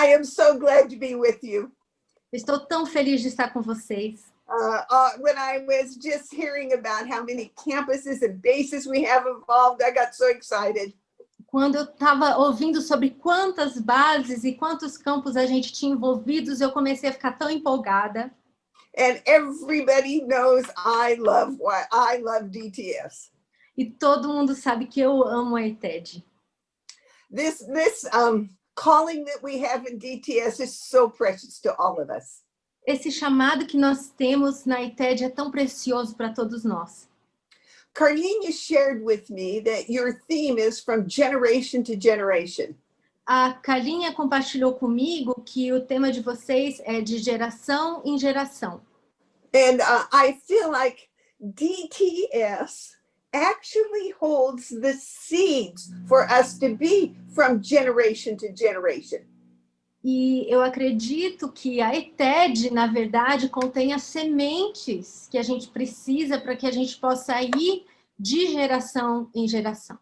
I am so glad to be with you. Estou tão feliz de estar com vocês. When I was just hearing about how many campuses and bases we have involved, I got so excited. Quando eu estava ouvindo sobre quantas bases e quantos campos a gente tinha envolvidos, eu comecei a ficar tão empolgada. And everybody knows I love DTS. E todo mundo sabe que eu amo a ITED. This calling that we have in DTS is so precious to all of us. Esse chamado que nós temos na ITED é tão precioso para todos nós. Carlinhos shared with me that your theme is from generation to generation. A Carlinha compartilhou comigo que o tema de vocês é de geração em geração. And I feel like DTS actually holds the seeds for us to be from generation to generation. E eu acredito que a ITED, na verdade, contém as sementes que a gente precisa para que a gente possa ir de geração em geração.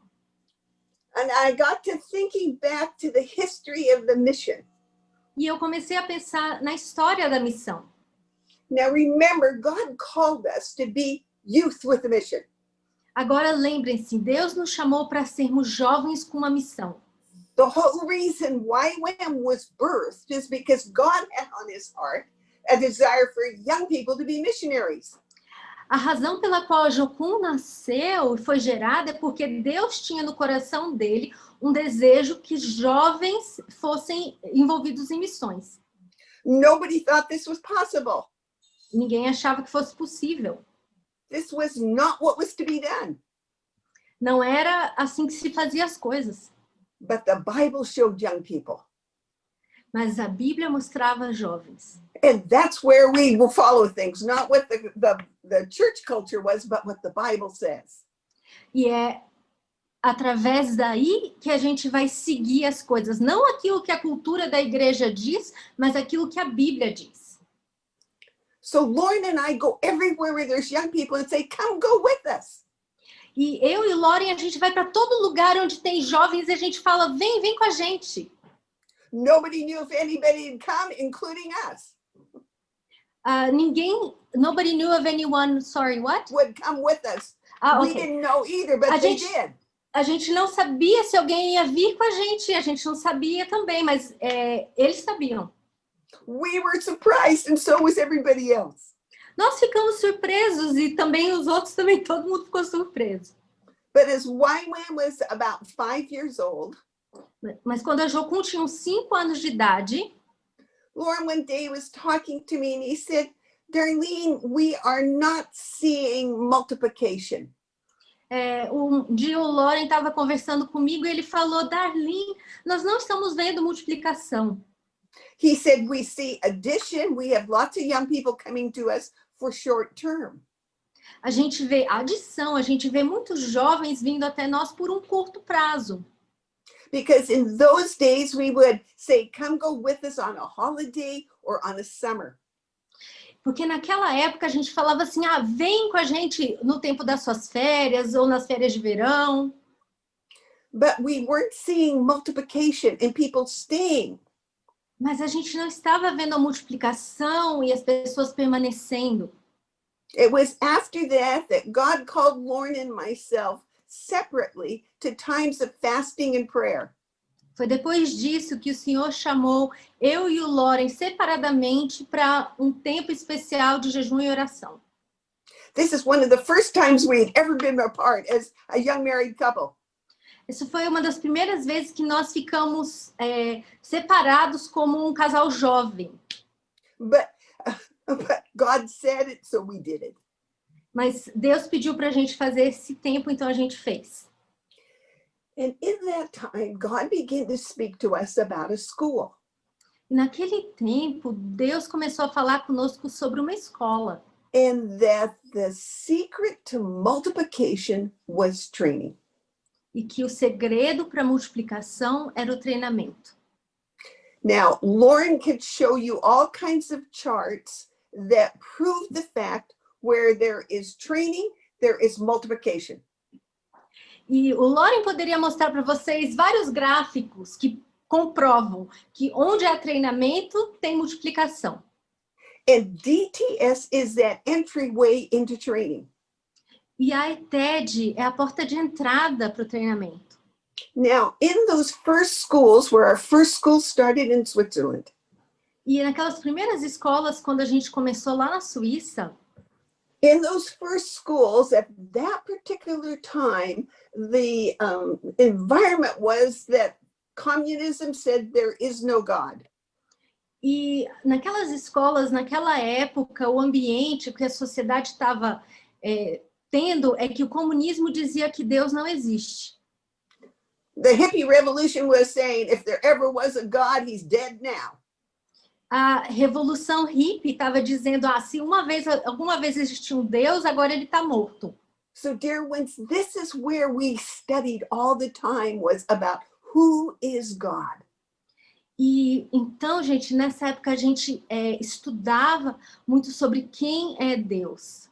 And I got to thinking back to the history of the mission. E eu comecei a pensar na história da missão. Now remember, God called us to be youth with a mission. Agora lembrem-se, Deus nos chamou para sermos jovens com uma missão. The whole reason YWAM was birthed is because God had on his heart a desire for young people to be missionaries. A razão pela qual a Jocum nasceu e foi gerada é porque Deus tinha no coração dele um desejo que jovens fossem envolvidos em missões. Nobody thought this was possible. Ninguém achava que fosse possível. This was not what was to be done. Não era assim que se fazia as coisas. But the Bible showed young people. Mas a Bíblia mostrava jovens. And that's where we will follow things, not what the church culture was, but what the Bible says. E é através daí que a gente vai seguir as coisas. Não aquilo que a cultura da igreja diz, mas aquilo que a Bíblia diz. So Lauren and I go everywhere where there's young people and say, come go with us. E eu e Lauren, a gente vai para todo lugar onde tem jovens e a gente fala, vem com a gente. Nobody knew if anybody had come, including us. Nobody knew of anyone, sorry, what? Would come with us. Okay. We didn't know either, but they did. A gente não sabia se alguém ia vir com a gente não sabia também, mas eles sabiam. We were surprised and so was everybody else. Nós ficamos surpresos e também os outros também, todo mundo ficou surpreso. But as YWAM was about 5 years old, mas quando a Jocum tinha uns 5 anos de idade, Lauren one day was talking to me and he said, Darlene, we are not seeing multiplication. Um dia o Lauren estava conversando comigo e ele falou, Darlene, nós não estamos vendo multiplicação. He said, we see addition. We have lots of young people coming to us for short term. A gente vê adição, a gente vê muitos jovens vindo até nós por um curto prazo. Because in those days we would say, come go with us on a holiday or on a summer. Porque naquela época a gente falava assim, vem com a gente no tempo das suas férias ou nas férias de verão. But we weren't seeing multiplication and people staying. Mas a gente não estava vendo a multiplicação e as pessoas permanecendo. It was after that God called Lauren and myself separately to times of fasting and prayer. Foi depois disso que o Senhor chamou eu e o Lauren separadamente para um tempo especial de jejum e oração. This is one of the first times we had ever been apart as a young married couple. Isso foi uma das primeiras vezes que nós ficamos separados como um casal jovem. But God said it, so we did it. Mas Deus pediu para a gente fazer esse tempo, então a gente fez. And in that time, God began to speak to us about a school. E naquele tempo, Deus começou a falar conosco sobre uma escola. And that the secret to multiplication was training. E que o segredo para a multiplicação era o treinamento. Now, Lauren could show you all kinds of charts that prove the fact where there is training, there is multiplication. E o Lauren poderia mostrar para vocês vários gráficos que comprovam que onde há treinamento, tem multiplicação. And DTS is that entryway into training. E a ETED é a porta de entrada para o treinamento. Now, in those first schools, where our first school started in Switzerland, E naquelas primeiras escolas, quando a gente começou lá na Suíça, in those first schools, at that particular time, the environment was that communism said there is no God. e naquelas escolas, naquela época, o ambiente que a sociedade estava tendo é que o comunismo dizia que Deus não existe. The hippie revolution was saying, if there ever was a God, he's dead now. A revolução hippie estava dizendo, se alguma vez existiu um Deus, agora ele está morto. So, dear ones, this is where we studied all the time, was about who is God. E então, gente, nessa época a gente estudava muito sobre quem é Deus.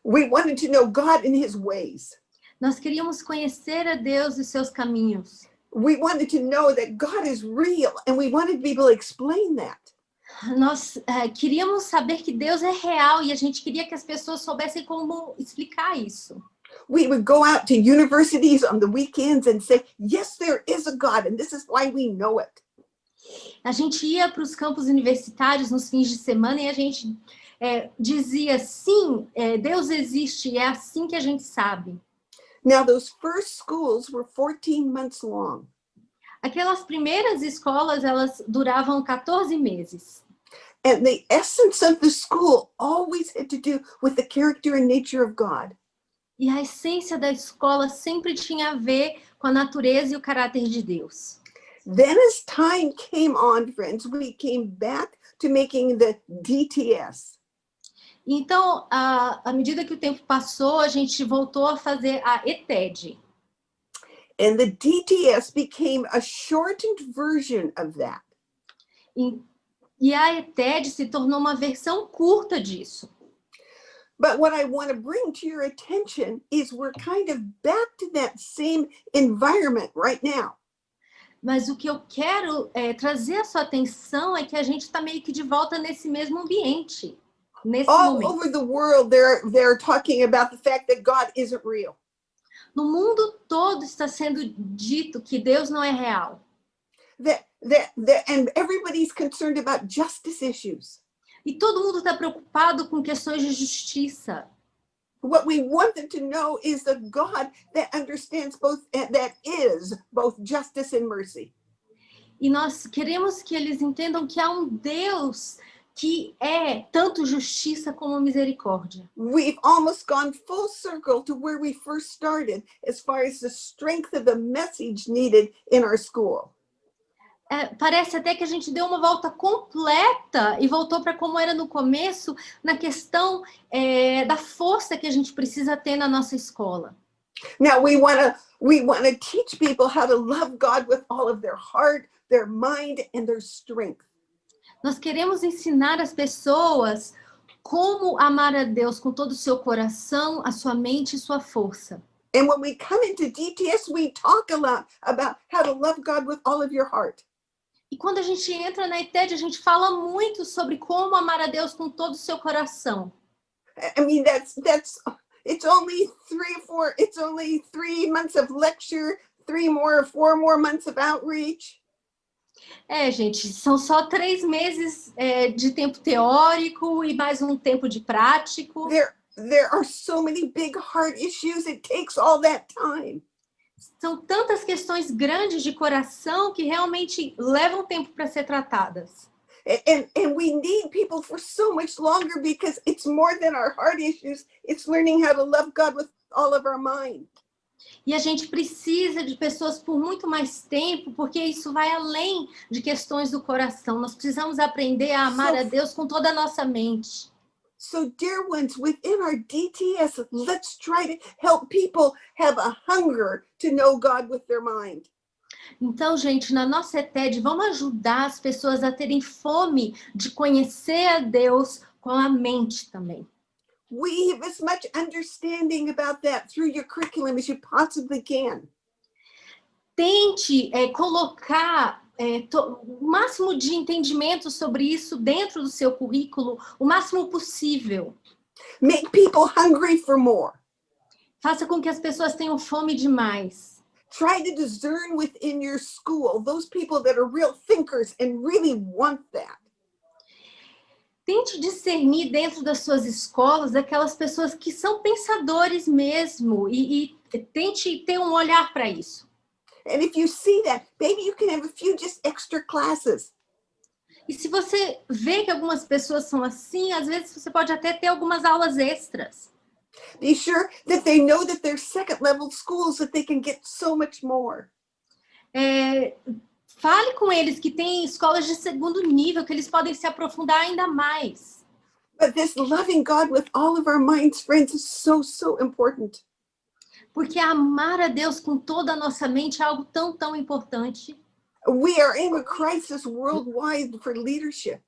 We wanted to know God and his ways. Nós queríamos conhecer a Deus e seus caminhos. We wanted to know that God is real, and we wanted to be able to explain that. Nós queríamos saber que Deus é real e a gente queria que as pessoas soubessem como explicar isso. We would go out to universities on the weekends and say, yes, there is a God, and this is why we know it. A gente ia para os campos universitários nos fins de semana e a gente dizia, sim, Deus existe, e é assim que a gente sabe. Now, those first schools were 14 months long. Aquelas primeiras escolas, elas duravam 14 meses. And the essence of the school always had to do with the character and nature of God. E a essência da escola sempre tinha a ver com a natureza e o caráter de Deus. Then, as time came on, friends, we came back to making the DTS. Então, à medida que o tempo passou, a gente voltou a fazer a ETED. And the DTS became a shortened version of that. E a ETED se tornou uma versão curta disso. But what I want to bring to your attention is we're kind of back to that same environment right now. Mas o que eu quero trazer a sua atenção é que a gente está meio que de volta nesse mesmo ambiente. Nesse All momento. over the world, they're talking about the fact that God isn't real. No mundo todo está sendo dito que Deus não é real. And everybody's concerned about justice issues. E todo mundo está preocupado com questões de justiça. What we want them to know is the God that understands that is both justice and mercy. E nós queremos que eles entendam que há um Deus que é tanto justiça como misericórdia. We've almost gone full circle to where we first started as far as the strength of the message needed in our school. Parece até que a gente deu uma volta completa e voltou para como era no começo, na questão da força que a gente precisa ter na nossa escola. Now we want to teach people how to love God with all of their heart, their mind, and their strength. Nós queremos ensinar as pessoas como amar a Deus com todo o seu coração, a sua mente e sua força. And when we come into DTS, we talk a lot about how to love God with all of your heart. E quando a gente entra na ETED, a gente fala muito sobre como amar a Deus com todo o seu coração. I mean, it's only 3 months of lecture, 4 more months of outreach. Gente, são só 3 meses de tempo teórico e mais um tempo de prático. There are so many big heart issues, it takes all that time. São tantas questões grandes de coração que realmente levam tempo para ser tratadas. And we need people for so much longer because it's more than our heart issues. It's learning how to love God with all of our mind. E a gente precisa de pessoas por muito mais tempo, porque isso vai além de questões do coração. Nós precisamos aprender a amar a Deus com toda a nossa mente. So, dear ones, within our DTS, let's try to help people have a hunger to know God with their mind. Então, gente, na nossa ETED, vamos ajudar as pessoas a terem fome de conhecer a Deus com a mente também. Weave as much understanding about that through your curriculum as you possibly can. tente colocar o máximo de entendimento sobre isso dentro do seu currículo, o máximo possível. Make people hungry for more. Faça com que as pessoas tenham fome demais. Try to discern within your school those people that are real thinkers and really want that. Tente discernir dentro das suas escolas aquelas pessoas que são pensadores mesmo e tente ter um olhar para isso. And if you see that, maybe you can have a few just extra classes. E se você vê que algumas pessoas são assim, às vezes você pode até ter algumas aulas extras. Be sure that they know that they're second level schools, that they can get so much more. Fale com eles que tem escolas de segundo nível, que eles podem se aprofundar ainda mais. But this loving God with all of our minds, friends, is so, so important. Porque amar a Deus com toda a nossa mente é algo tão, tão importante. We are in a crisis worldwide for leadership.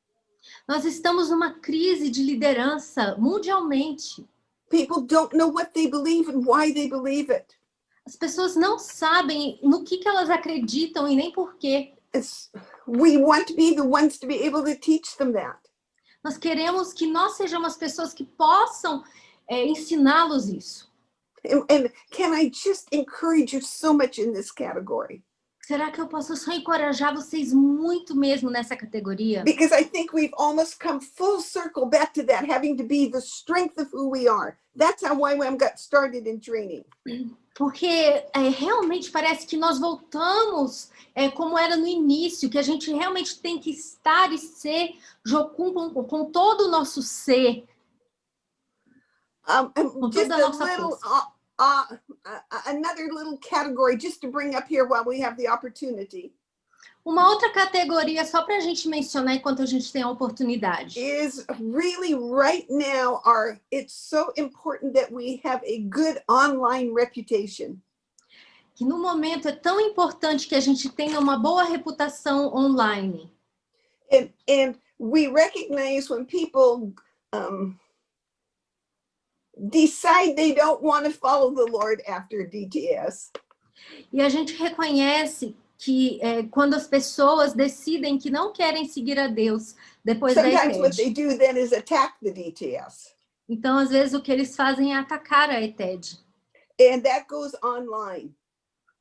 Nós estamos numa crise de liderança mundialmente. People don't know what they believe and why they believe it. As pessoas não sabem no que elas acreditam e nem por quê. We want to be the ones to be able to teach them that. Nós queremos que nós sejamos as pessoas que possam ensiná-los isso. And can I just encourage you so much in this category? Será que eu posso só encorajar vocês muito mesmo nessa categoria? Because I think we've almost come full circle back to that, having to be the strength of who we are. That's how YWAM got started in training. Porque realmente parece que nós voltamos como era no início, que a gente realmente tem que estar e ser Jocum com todo o nosso ser. Com Just toda a a nossa little, força. another little category just to bring up here while we have the opportunity. Uma outra categoria, só para a gente mencionar enquanto a gente tem a oportunidade. Is really right now, it's so important that we have a good online reputation. Que no momento é tão importante que a gente tenha uma boa reputação online. And we recognize when people decide they don't want to follow the Lord after DTS. E a gente reconhece que quando as pessoas decidem que não querem seguir a Deus depois da Sometimes what they ETED. do then is attack the DTS. Então, às vezes, o que eles fazem é atacar a ETED. And that goes online.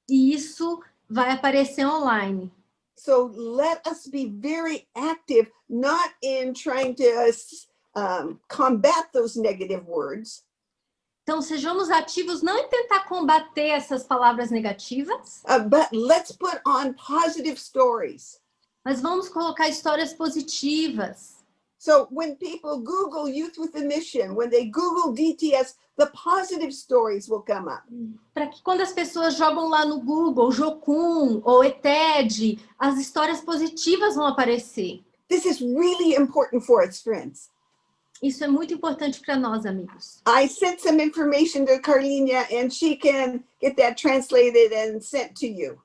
E isso vai aparecer online. So let us be very active, not in trying to combat those negative words. Então, sejamos ativos não em tentar combater essas palavras negativas, But let's put on positive stories. mas vamos colocar histórias positivas. So when people Google Youth with a Mission, when they Google DTS, the positive stories will come up. Para que quando as pessoas jogam lá no Google, Jocum ou ETED, as histórias positivas vão aparecer. This is really important for us, friends. Isso é muito importante para nós, amigos. I sent some information to Carlinha and she can get that translated and sent to you.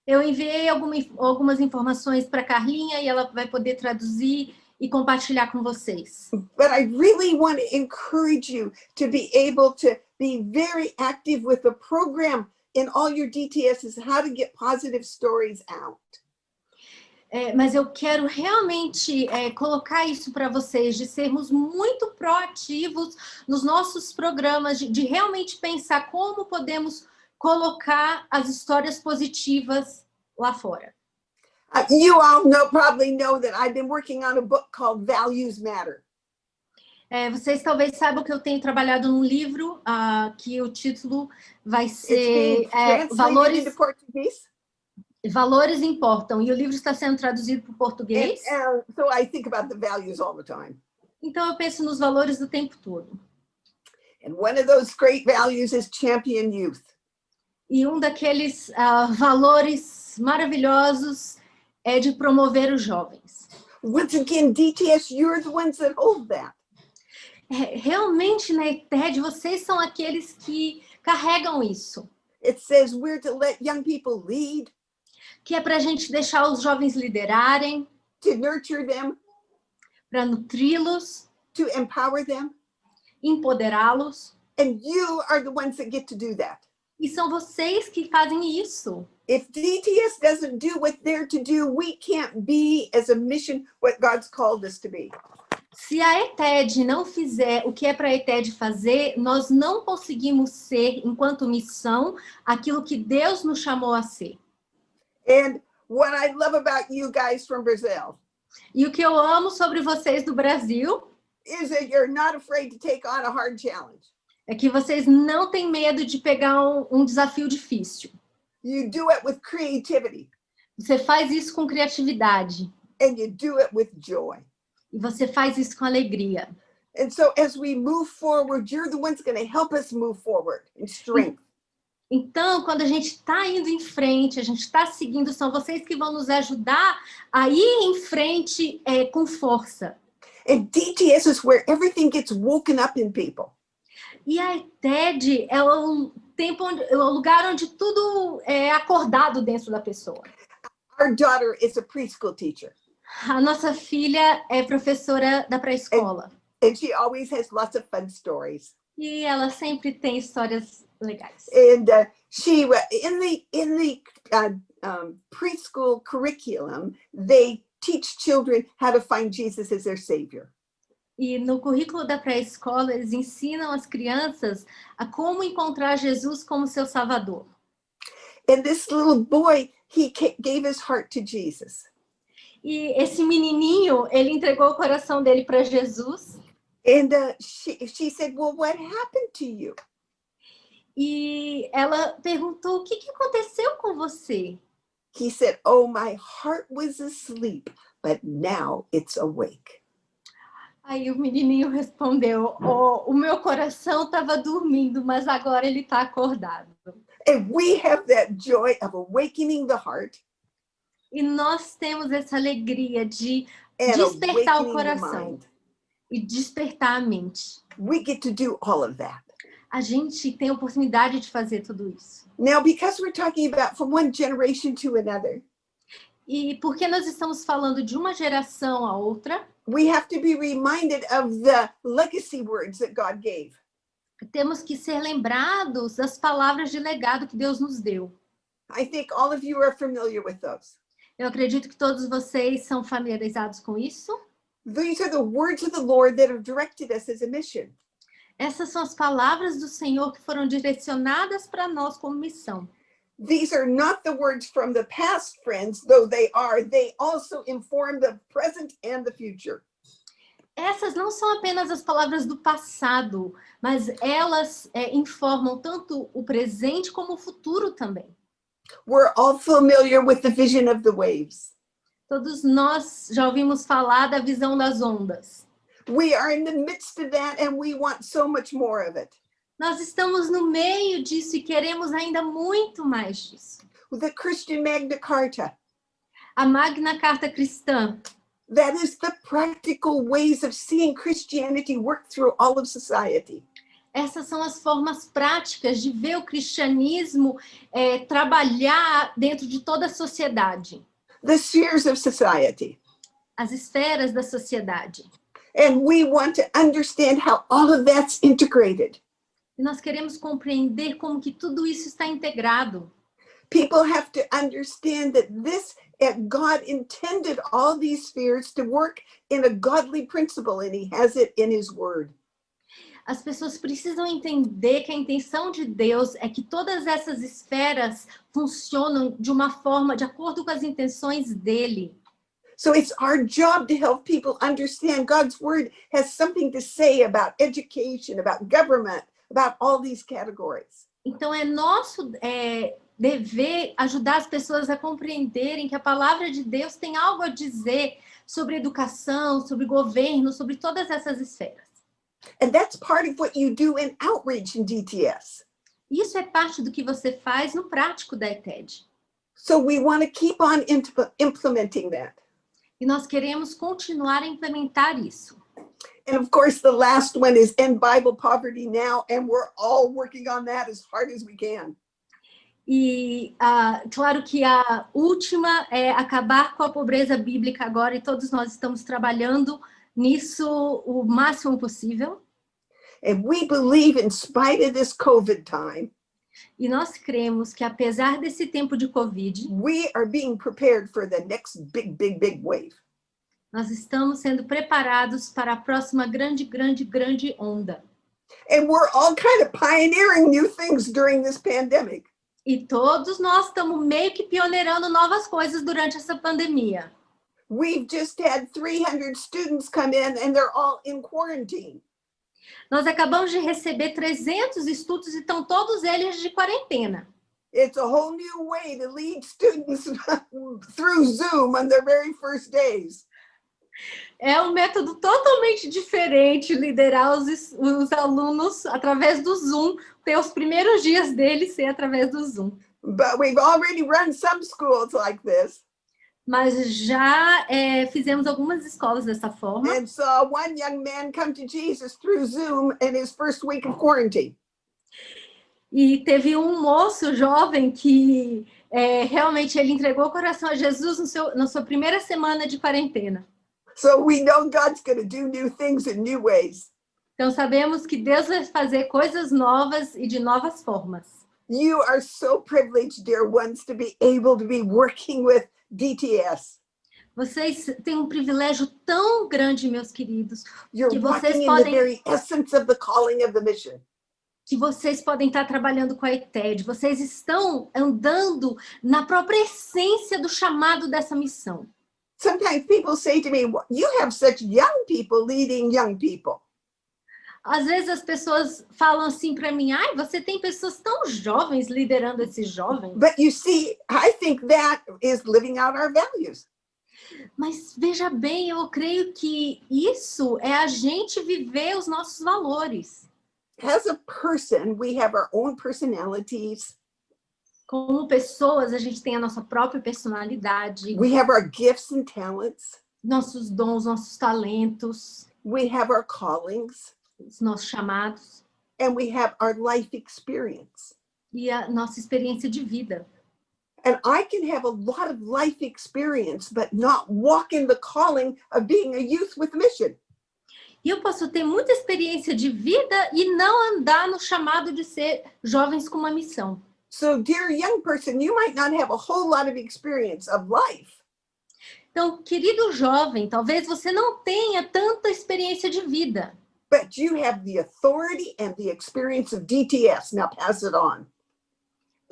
Eu enviei algumas informações para a Carlinha e ela vai poder traduzir e compartilhar com vocês. But I really want to encourage you to be able to be very active with the program in all your DTSs, how to get positive stories out. Mas eu quero realmente colocar isso para vocês, de sermos muito proativos nos nossos programas, de realmente pensar como podemos colocar as histórias positivas lá fora. You all probably know that I've been working on a book called Values Matter. Vocês talvez saibam que eu tenho trabalhado num livro que o título vai It's ser being translated into Portuguese. Valores Importam, e o livro está sendo traduzido para o português. So I think about the values all the time. Então eu penso nos valores o tempo todo. And one of those great values is champion youth. E um daqueles valores maravilhosos é de promover os jovens. Once again, DTS, you're the ones that hold that. Realmente, na ETED, vocês são aqueles que carregam isso. It says we're to let young people lead. Que é para a gente deixar os jovens liderarem. To nurture them. Para nutri-los. To empower them. Empoderá-los. And you are the ones that get to do that. E são vocês que fazem isso. If DTS doesn't do what they're to do, we can't be as a mission what God's called us to be. Se a ETED não fizer o que é para a ETED fazer, nós não conseguimos ser, enquanto missão, aquilo que Deus nos chamou a ser. And what I love about you guys from Brazil E o que eu amo sobre vocês do Brasil is that you're not afraid to take on a hard challenge. é que vocês não têm medo de pegar um desafio difícil. You do it with creativity Você faz isso com criatividade. and you do it with joy. E você faz isso com alegria. And so as we move forward, you're the ones going to help us move forward in strength. Então, quando a gente está indo em frente, a gente está seguindo, são vocês que vão nos ajudar a ir em frente com força. And DTS is where everything gets woken up in people. E a ETED é o lugar onde tudo é acordado dentro da pessoa. Our daughter is a preschool teacher, A nossa filha é professora da pré-escola. and she always has lots of fun stories. E ela sempre tem histórias legais. And she, in the preschool curriculum, they teach children how to find Jesus as their savior. E no currículo da pré-escola, eles ensinam as crianças a como encontrar Jesus como seu salvador. And this little boy, he gave his heart to Jesus. E esse menininho, ele entregou o coração dele para Jesus. And she said, well, what happened to you? E ela perguntou, o que aconteceu com você? He said, oh, my heart was asleep, but now it's awake. Aí o menininho respondeu, o meu coração estava dormindo, mas agora ele está acordado. And we have that joy of awakening the heart. E nós temos essa alegria de And despertar o awakening the coração mind. e despertar a mente. We get to do all of that. A gente tem a oportunidade de fazer tudo isso. Now, because we're talking about from one generation to another, E porque nós estamos falando de uma geração a outra, we have to be reminded of the legacy words that God gave. temos que ser lembrados das palavras de legado que Deus nos deu. I think all of you are familiar with those. Eu acredito que todos vocês são familiarizados com isso. These are the words of the Lord that have directed us as a mission. Essas são as palavras do Senhor que foram direcionadas para nós como missão. These are not the words from the past, friends, though they also inform the present and the future. Essas não são apenas as palavras do passado, mas elas informam tanto o presente como o futuro também. We're all familiar with the vision of the waves. Todos nós já ouvimos falar da visão das ondas. We are in the midst of that and we want so much more of it. Nós estamos no meio disso e queremos ainda muito mais disso. The Christian Magna Carta, A Magna Carta Cristã, that is the practical ways of seeing Christianity work through all of society. essas são as formas práticas de ver o cristianismo trabalhar dentro de toda a sociedade. The spheres of society. As esferas da sociedade. And we want to understand how all of that's integrated. E nós queremos compreender como que tudo isso está integrado. People have to understand that God intended all these spheres to work in a godly principle, and he has it in his word. As pessoas precisam entender que a intenção de Deus é que todas essas esferas funcionam de uma forma de acordo com as intenções dele. So it's our job to help people understand God's word has something to say about education, about government, about all these categories. Então é nosso dever ajudar as pessoas a compreenderem que a palavra de Deus tem algo a dizer sobre educação, sobre governo, sobre todas essas esferas. And that's part of what you do in outreach in DTS. Isso é parte do que você faz no prático da ETED. So we want to keep on implementing that. E nós queremos continuar a implementar isso. And of course, the last one is end Bible poverty now, and we're all working on that as hard as we can. E claro que a última é acabar com a pobreza bíblica agora, e todos nós estamos trabalhando nisso o máximo possível. And we believe, in spite of this COVID time, E nós cremos que, apesar desse tempo de Covid, we are being prepared for the next big wave. nós estamos sendo preparados para a próxima grande onda. And we're all kind of pioneering new things during this pandemic. E todos nós estamos meio que pioneirando novas coisas durante essa pandemia. We've just had 300 students come in and they're all in quarantine. Nós acabamos de receber 300 estudos e estão todos eles de quarentena. It's a whole new way to lead students through Zoom on their very first days. É um método totalmente diferente liderar os alunos através do Zoom, ter os primeiros dias deles ser através do Zoom. But we've already run some schools like this. Mas já fizemos algumas escolas dessa forma. And saw one young man come to Jesus through Zoom in his first week of quarantine. E teve um moço jovem que realmente ele entregou o coração a Jesus na sua primeira semana de quarentena. So we know God's going to do new things in new ways. Então sabemos que Deus vai fazer coisas novas e de novas formas. You are so privileged, dear ones, to be able to be working with DTS. Vocês têm um privilégio tão grande, meus queridos, You're que vocês walking in the podem very essence of the calling of the mission. que vocês podem estar trabalhando com a ETED, vocês estão andando na própria essência do chamado dessa missão. Sometimes people say to me, you have such young people leading young people. Às vezes as pessoas falam assim para mim, ai, você tem pessoas tão jovens liderando esses jovens. But you see, I think that is living out our values. Mas veja bem, eu creio que isso é a gente viver os nossos valores. As a person, we have our own personalities. Como pessoas, a gente tem a nossa própria personalidade, We have our gifts and talents. nossos dons, nossos talentos, We have our callings. os nossos chamados And we have our life experience. e a nossa experiência de vida. And I can have a lot of life experience, but not walk in the calling of being a youth with mission. E eu posso ter muita experiência de vida e não andar no chamado de ser jovens com uma missão. So, dear young person, you might not have a whole lot of experience of life, Então, querido jovem, talvez você não tenha tanta experiência de vida, but you have the authority and the experience of DTS. Now pass it on.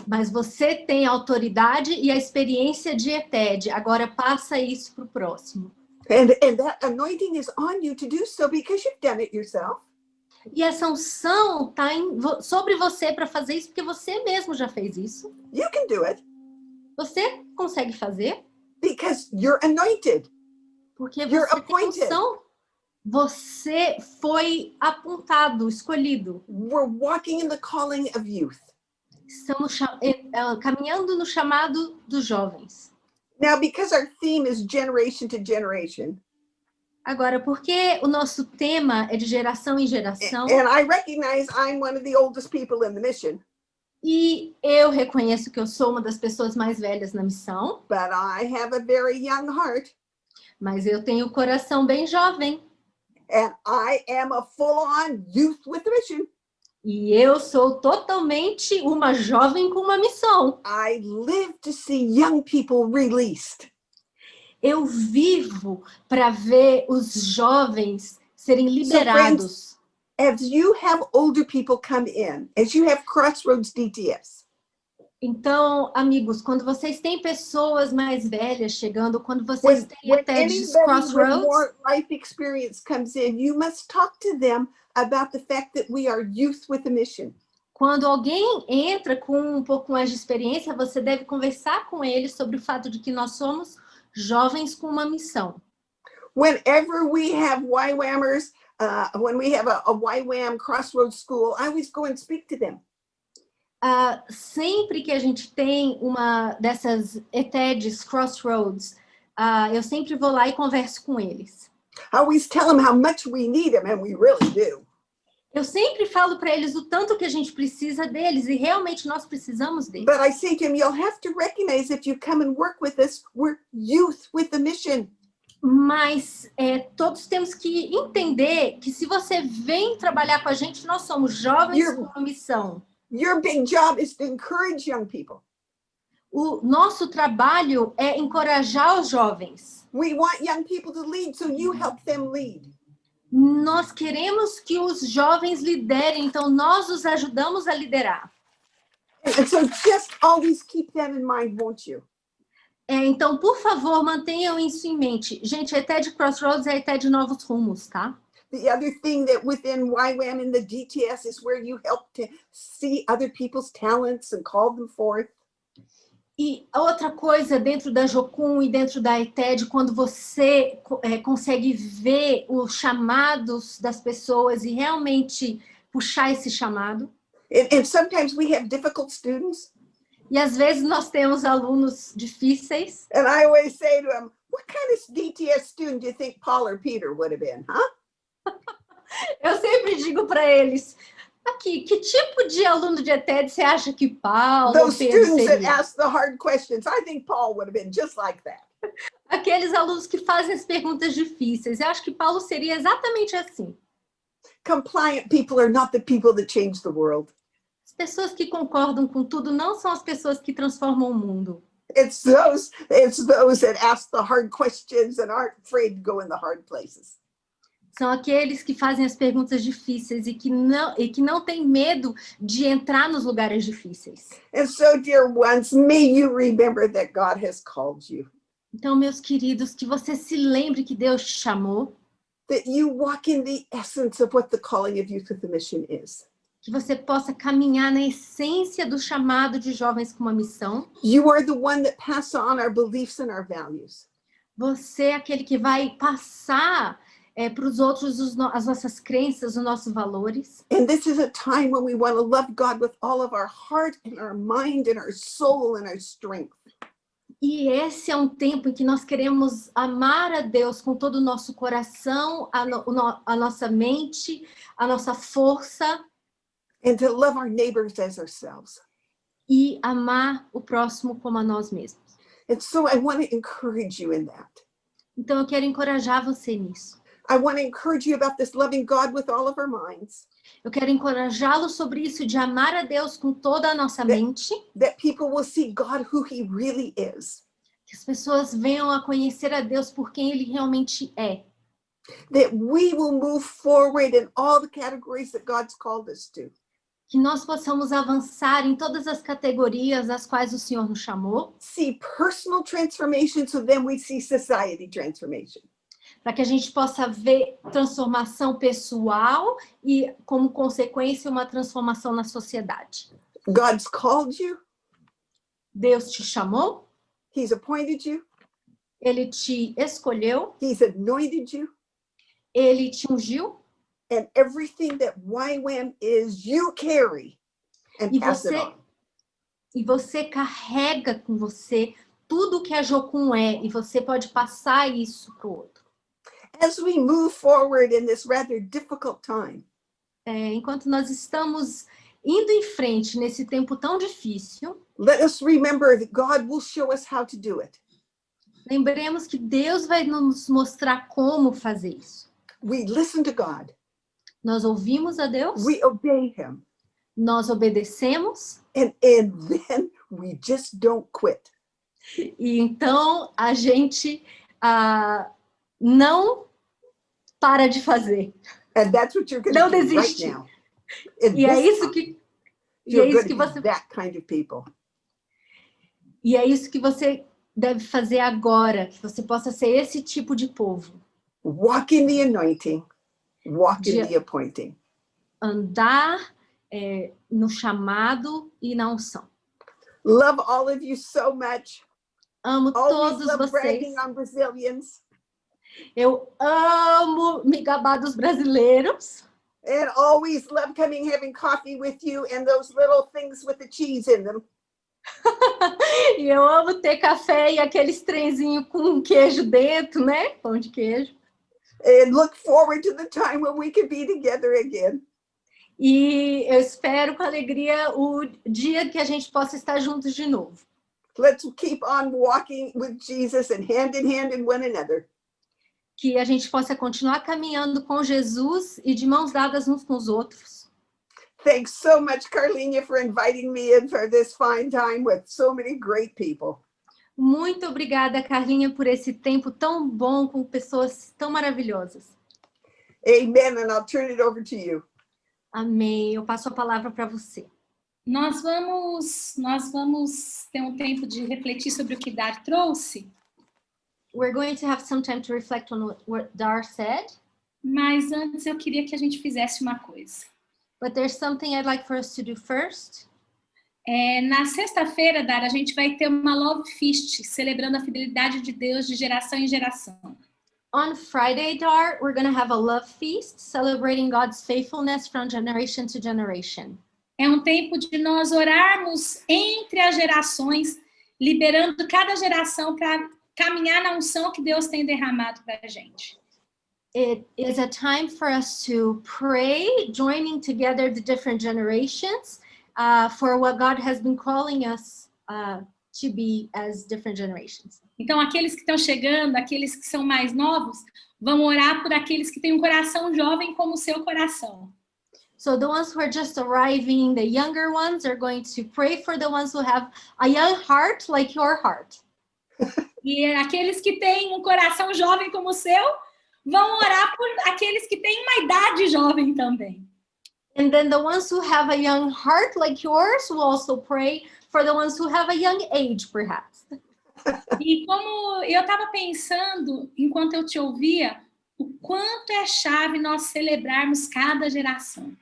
mas você tem a autoridade e a experiência de ETED. Agora passa isso para o próximo. And that anointing is on you to do so because you've done it yourself. E essa unção está sobre você para fazer isso, porque você mesmo já fez isso. You can do it Você consegue fazer, because you're anointed. porque You're você tem appointed. unção. Você foi apontado, escolhido. We're walking in the calling of youth. Estamos caminhando no chamado dos jovens. Now, because our theme is generation to generation, Agora, porque o nosso tema é de geração em geração, and I recognize I'm one of the oldest people in the mission, e eu reconheço que eu sou uma das pessoas mais velhas na missão, but I have a very young heart, mas eu tenho o coração bem jovem. and I am a full-on youth with the mission. E eu sou totalmente uma jovem com uma missão. I live to see young people released. Eu vivo para ver os jovens serem liberados. As you have older people come in, as you have Crossroads DTS, Então, amigos, quando vocês têm pessoas mais velhas chegando, quando vocês têm when até anybody with Crossroads, more life experience comes in, you must talk to them about the fact that we are youth with a mission. quando alguém entra com um pouco mais de experiência, você deve conversar com eles sobre o fato de que nós somos jovens com uma missão. Whenever we have YWAMers, when we have a YWAM Crossroads school, I always go and speak to them. Sempre que a gente tem uma dessas ETEDs, Crossroads, eu sempre vou lá e converso com eles. I always tell them how much we need them, and we really do. Eu sempre falo para eles o tanto que a gente precisa deles, e realmente nós precisamos deles. But I say to them, you'll have to recognize if you come and work with us, we're youth with a mission. Mas todos temos que entender que se você vem trabalhar com a gente, nós somos jovens com uma missão. Your big job is to encourage young people. O nosso trabalho é encorajar os jovens. We want young people to lead, so you help them lead. Nós queremos que os jovens liderem, então nós os ajudamos a liderar. And so just always keep that in mind, won't you? Então, por favor, mantenham isso em mente. Gente, a ETED Crossroads é a ETED Novos Rumos, tá? The other thing that within YWAM and the DTS is where you help to see other people's talents and call them forth. E outra coisa dentro da Jocum e dentro da ETED, quando você consegue ver os chamados das pessoas e realmente puxar esse chamado. And sometimes we have difficult students. E às vezes nós temos alunos difíceis. And I always say to them, what kind of DTS student do you think Paul or Peter would have been, huh? Eu sempre digo para eles, aqui, que tipo de aluno de ETED você acha que Paulo ou Those Pedro students that seria? ask the hard questions, I think Paul would have been just like that. Aqueles alunos que fazem as perguntas difíceis. Eu acho que Paulo seria exatamente assim. Compliant people are not the people that change the world. As pessoas que concordam com tudo não são as pessoas que transformam o mundo. It's those that ask the hard questions and aren't afraid to go in the hard places. São aqueles que fazem as perguntas difíceis e que não têm medo de entrar nos lugares difíceis. And so, dear ones, may you remember that God has called you, Então, meus queridos, que você se lembre que Deus te chamou, that you walk in the essence of what the calling of youth with a mission is. que você possa caminhar na essência do chamado de jovens com uma missão. You are the one that passes on our beliefs and our values. Você é aquele que vai passar para os outros as nossas crenças, os nossos valores. And this is a time when we want to love God with all of our heart and our mind and our soul and our strength. E esse é um tempo em que nós queremos amar a Deus com todo o nosso coração, a nossa mente, a nossa força. And to love our neighbors as ourselves. E amar o próximo como a nós mesmos. And so I want to encourage you in that. Então eu quero encorajar você nisso. I want to encourage you about this loving God with all of our minds. Eu quero encorajá-lo sobre isso de amar a Deus com toda a nossa mente. That people will see God who he really is. Que as pessoas venham a conhecer a Deus por quem ele realmente é. That we will move forward in all the categories that God's called us to. Que nós possamos avançar em todas as categorias às quais o Senhor nos chamou. See personal transformation, so then we see society transformation. Para que a gente possa ver transformação pessoal e, como consequência, uma transformação na sociedade. God's called you. Deus te chamou. He's appointed you. Ele te escolheu. He's anointed you. Ele te ungiu. And everything that YWAM is, you carry and pass it on. E você carrega com você tudo que a Jocum é, e você pode passar isso para o outro. As we move forward in this rather difficult time, enquanto nós estamos indo em frente nesse tempo tão difícil, let us remember that God will show us how to do it. Lembremos que Deus vai nos mostrar como fazer isso. We listen to God. Nós ouvimos a Deus. We obey him. Nós obedecemos. And then we just don't quit. E então a gente não para de fazer. And that's what you're going to do right now. E é isso que você that kind of people. E é isso que você deve fazer agora, que você possa ser esse tipo de povo. Walk in the anointing, walk in the appointing. Andar no chamado e na unção. Love all of you so much. Amo todos vocês. Bragging on Brazilians. Eu amo me gabar dos brasileiros. And always love coming having coffee with you and those little things with the cheese in them. E eu amo ter café e aqueles trenzinhos com queijo dentro, né? Pão de queijo. And look forward to the time when we can be together again. E eu espero com alegria o dia que a gente possa estar juntos de novo. Let's keep on walking with Jesus and hand in one another. Que a gente possa continuar caminhando com Jesus e de mãos dadas uns com os outros. Thanks so much, Carlinha, for inviting me in for this fine time with so many great people. Muito obrigada, Carlinha, por esse tempo tão bom com pessoas tão maravilhosas. Amen, and I'll turn it over to you. Amém. Eu passo a palavra para você. Nós vamos ter um tempo de refletir sobre o que Dar trouxe, We're going to have some time to reflect on what Dar said, mas antes eu queria que a gente fizesse uma coisa. but there's something I'd like for us to do first. Na sexta-feira, Dar, a gente vai ter uma Love Feast, celebrando a fidelidade de Deus de geração em geração. On Friday, Dar, we're going to have a love feast celebrating God's faithfulness from generation to generation. É um tempo de nós orarmos entre as gerações, liberando cada geração para caminhar na unção que Deus tem derramado para a gente. It is a time for us to pray, joining together the different generations for what God has been calling us to be as different generations. Então, aqueles que estão chegando, aqueles que são mais novos, vão orar por aqueles que têm um coração jovem como o seu coração. So the ones who are just arriving, the younger ones, are going to pray for the ones who have a young heart like your heart. E aqueles que têm um coração jovem como o seu, vão orar por aqueles que têm uma idade jovem também. And then the ones who have a young heart like yours will also pray for the ones who have a young age, perhaps. E como eu estava pensando, enquanto eu te ouvia, o quanto é chave nós celebrarmos cada geração.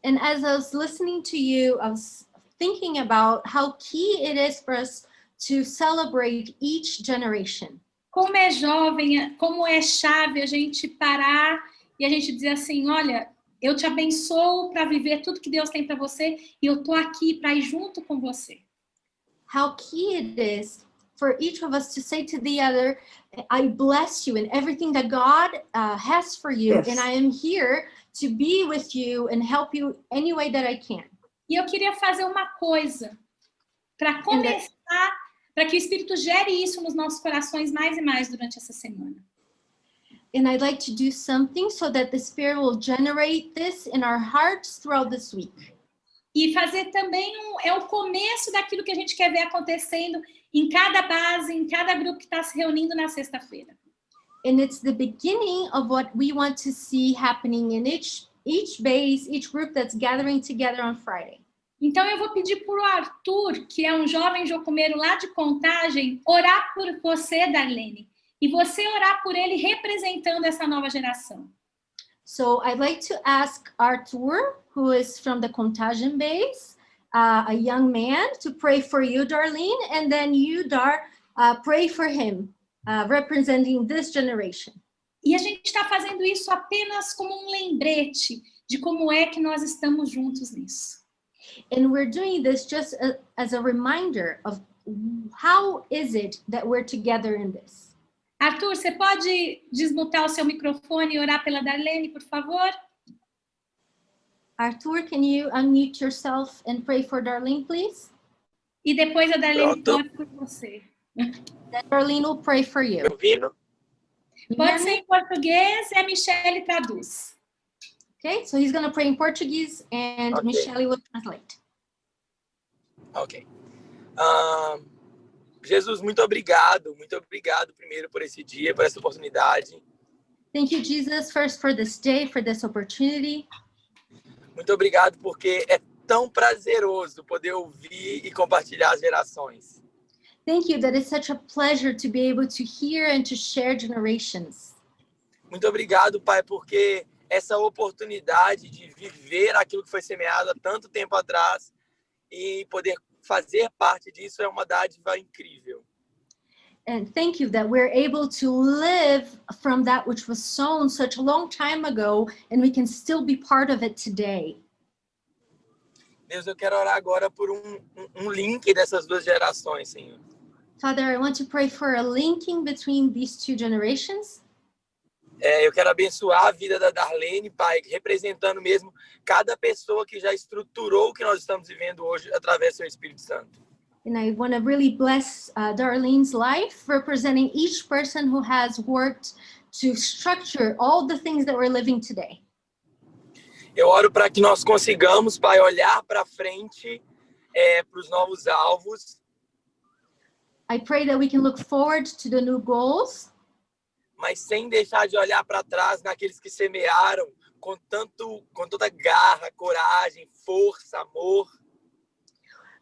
And as I was listening to you, I was thinking about how key it is for us to celebrate each generation. Como é jovem, como é chave a gente parar e a gente dizer assim, olha, eu te abençoo para viver tudo que Deus tem para você e eu tô aqui para ir junto com você. How key it is for each of us to say to the other, I bless you in everything that God has for you, Yes. and I am here to be with you and help you any way that I can. E eu queria fazer uma coisa para começar, para que o Espírito gere isso nos nossos corações mais e mais durante essa semana. And I'd like to do something so that the Spirit will generate this in our hearts throughout this week. E fazer também o começo daquilo que a gente quer ver acontecendo em cada base, em cada grupo que está se reunindo na sexta-feira. And it's the beginning of what we want to see happening in each base, each group that's gathering together on Friday. Então eu vou pedir para o Arthur, que é um jovem jocumeiro lá de Contagem, orar por você, Darlene, e você orar por ele representando essa nova geração. So I'd like to ask Arthur, who is from the Contagion base, a young man, to pray for you, Darlene, and then you, Dar, pray for him, representing this generation. E a gente está fazendo isso apenas como um lembrete de como é que nós estamos juntos nisso. And we're doing this just as a reminder of how is it that we're together in this. Arthur, você pode desmutar o seu microfone e orar pela Darlene, por favor? Arthur, can you unmute yourself and pray for Darlene, please? E depois a Darlene Pronto. ora por você. Then Darlene will pray for you. Me ouvindo? You Pode hear ser me? em português e a Michelle traduz. Okay, so he's going to pray in Portuguese and Okay. Michelle will translate. Ok. Jesus, muito obrigado primeiro por esse dia, por essa oportunidade. Thank you, Jesus, first for this day, for this opportunity. Muito obrigado porque é tão prazeroso poder ouvir e compartilhar as gerações. Thank you that it's such a pleasure to be able to hear and to share generations. Muito obrigado, Pai, porque essa oportunidade de viver aquilo que foi semeado há tanto tempo atrás e poder fazer parte disso é uma dádiva incrível. And thank you that we're able to live from that which was sown such a long time ago, and we can still be part of it today. Deus, eu quero orar agora por um link dessas duas gerações, Senhor. Father, I want to pray for a linking between these two generations. Eu quero abençoar a vida da Darlene, Pai, representando mesmo cada pessoa que já estruturou o que nós estamos vivendo hoje através do seu Espírito Santo. And I want to really bless Darlene's life, representing each person who has worked to structure all the things that we're living today. Eu oro para que nós consigamos, Pai, olhar para frente, para os novos alvos, I pray that we can look forward to the new goals, mas sem deixar de olhar para trás naqueles que semearam com toda garra, coragem, força, amor.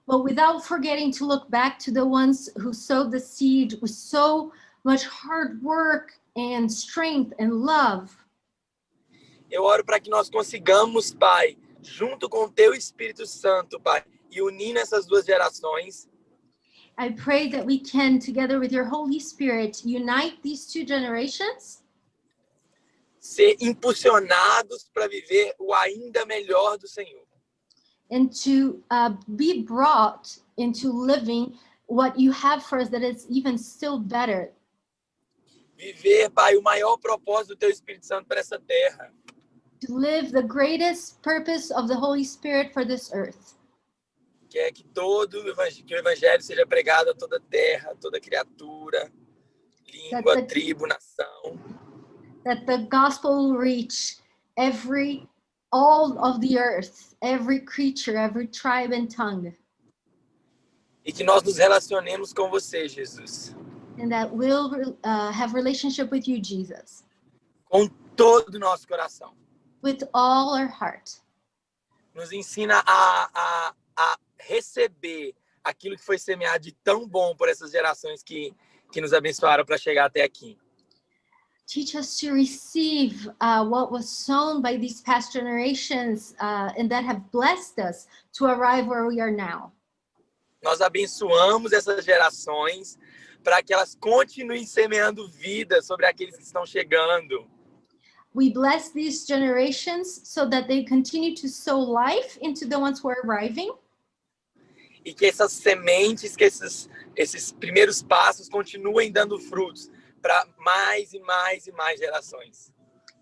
but without forgetting to look back to the ones who sowed the seed with so much hard work and strength and love. Eu oro para que nós consigamos, Pai, junto com o Teu Espírito Santo, Pai, e unindo essas duas gerações, I pray that we can, together with your Holy Spirit, unite these two generations ser impulsionados para viver o ainda melhor do Senhor. and to be brought into living what you have for us that is even still better. Viver, Pai, o maior propósito do Teu Espírito Santo para essa terra. To live the greatest purpose of the Holy Spirit for this earth. Que é que que o Evangelho seja pregado a toda terra, a toda criatura, língua, tribo, nação. That the gospel will reach all of the earth, every creature, every tribe and tongue. E que nós nos relacionemos com você, Jesus. And that we'll have relationship with you, Jesus. Com todo o nosso coração. With all our heart. Nos ensina a receber aquilo que foi semeado de tão bom por essas gerações que nos abençoaram para chegar até aqui. Teach us to receive what was sown by these past generations and that have blessed us to arrive where we are now. Nós abençoamos essas gerações para que elas continuem semeando vida sobre aqueles que estão chegando. We bless these generations so that they continue to sow life into the ones who are arriving. E que essas sementes, que esses primeiros passos continuem dando frutos para mais e mais e mais gerações.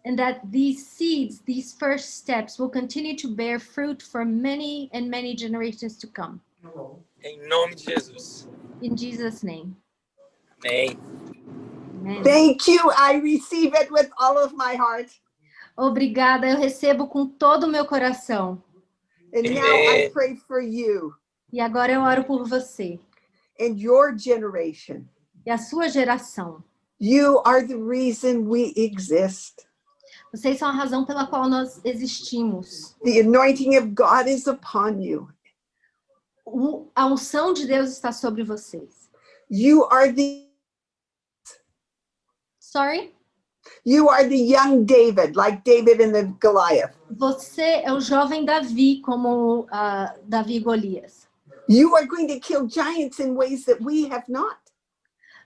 And that these seeds, these first steps, will continue to bear fruit for many and many generations to come. Em nome de Jesus. In Jesus' name. Amém. Amen. Thank you. I receive it with all of my heart. Obrigada, eu recebo com todo o meu coração. And now I pray for you E agora eu oro por você and your generation. e a sua geração. You are the reason we exist. Vocês são a razão pela qual nós existimos. The anointing of God is upon you. A unção de Deus está sobre vocês. You are the young David, like David and the Goliath. Você é o jovem Davi, como Davi e Golias. You are going to kill giants in ways that we have not.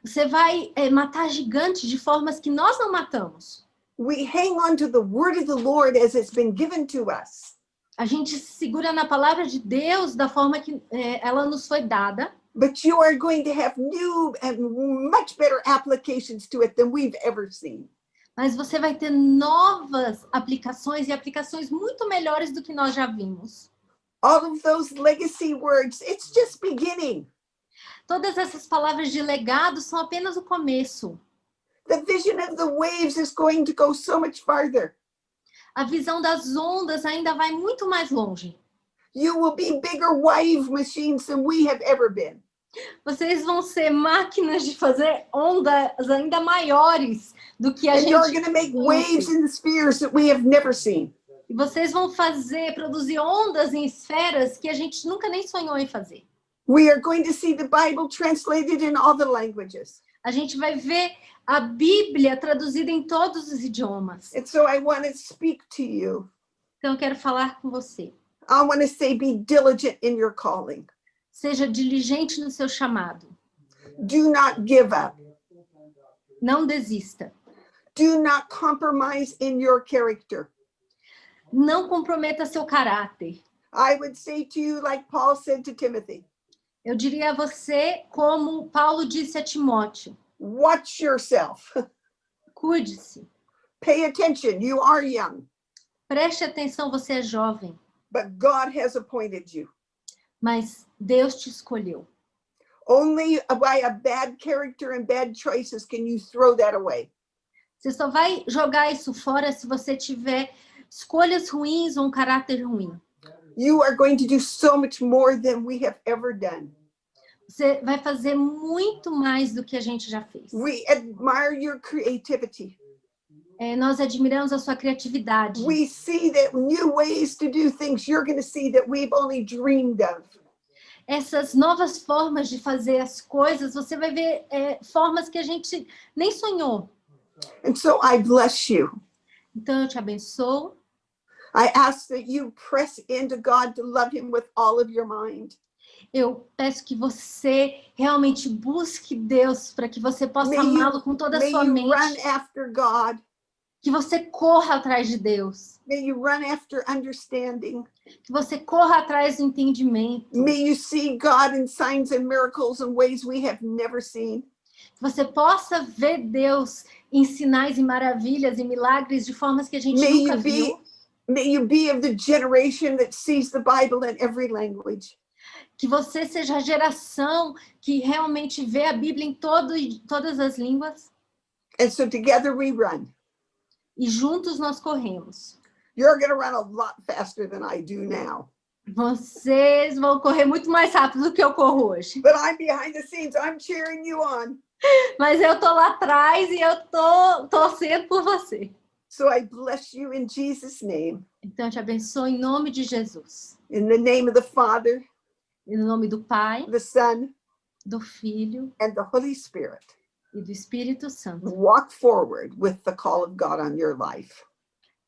Você vai matar gigantes de formas que nós não matamos. We hang on to the word of the Lord as it's been given to us. A gente se segura na palavra de Deus da forma que ela nos foi dada. But you are going to have new and much better applications to it than we've ever seen. Mas você vai ter novas aplicações e aplicações muito melhores do que nós já vimos. All of those legacy words, it's just beginning. Todas essas palavras de legado são apenas o começo. The vision of the waves is going to go so much farther. A visão das ondas ainda vai muito mais longe. You will be bigger wave machines than we have ever been. Vocês vão ser máquinas de fazer ondas ainda maiores do que a And gente... you're going to make waves in the spheres that we have never seen. E vocês vão produzir ondas em esferas que a gente nunca nem sonhou em fazer. We are going to see the Bible translated in all the languages. A gente vai ver a Bíblia traduzida em todos os idiomas. And so I want to speak to you. Então eu quero falar com você. I want to say, be diligent in your calling. Seja diligente no seu chamado. Do not give up. Não desista. Do not compromise in your character. Não comprometa seu caráter. I would say to you, like Paul said to Timothy, Eu diria a você, como Paulo disse a Timóteo, watch yourself. cuide-se. Pay attention. You are young, Preste atenção, você é jovem, but God has appointed you. mas Deus te escolheu. Only by a bad character and bad choices can you throw that away. Você só vai jogar isso fora se você tiver escolhas ruins ou um caráter ruim. You are going to do so much more than we have ever done. Você vai fazer muito mais do que a gente já fez. We admire your creativity. Nós admiramos a sua criatividade. We see that new ways to do things you're going to see that we've only dreamed of. Essas novas formas de fazer as coisas, você vai ver formas que a gente nem sonhou. And so I bless you. Então, eu te abençoo. I ask that you press into God to love him with all of your mind. Eu peço que você realmente busque Deus para que você possa amá-lo com toda a sua May you mente. run after God. Que você corra atrás de Deus. May you run after understanding. Que você corra atrás do entendimento. May you see God in signs and miracles in ways we have never seen. Que você possa ver Deus em sinais e maravilhas e milagres de formas que a gente May nunca you be viu. May you be of the generation that sees the Bible in every language. Que você seja a geração que realmente vê a Bíblia em todas as línguas. And so together we run. E juntos nós corremos. You're going to run a lot faster than I do now. Vocês vão correr muito mais rápido do que eu corro hoje. But I'm behind the scenes. I'm cheering you on. Mas eu tô lá atrás e eu tô torcendo por você. So I bless you in Jesus' name. Então eu te abençoo em nome de Jesus. In the name of the Father, Em nome do Pai, the Son, do Filho and the Holy Spirit. e do Espírito Santo. Walk forward with the call of God on your life.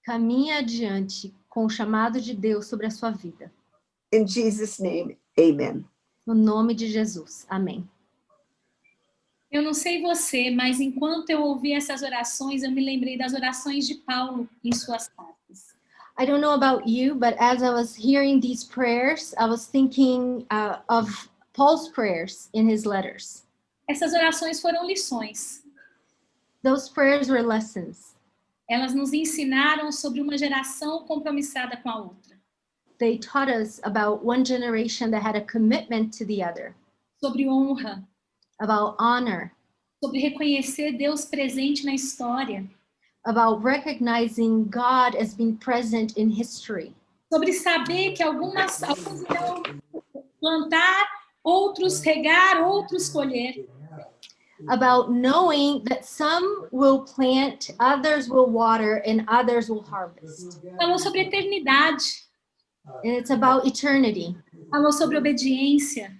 Caminhe adiante com o chamado de Deus sobre a sua vida. In Jesus' name, amen. No nome de Jesus. Amém. Eu não sei você, mas enquanto eu ouvi essas orações, eu me lembrei das orações de Paulo em suas cartas. I don't know about you, but as I was hearing these prayers, I was thinking of Paul's prayers in his letters. Essas orações foram lições. Those prayers were lessons. Elas nos ensinaram sobre uma geração compromissada com a outra. They taught us about one generation that had a commitment to the other, Sobre honra, about honor, sobre reconhecer Deus presente na história, about recognizing God as being present in history, sobre saber que alguns irão plantar, outros regar, outros colher. about knowing that some will plant, others will water, and others will harvest. Falou sobre eternidade, And it's about eternity, falou sobre obediência,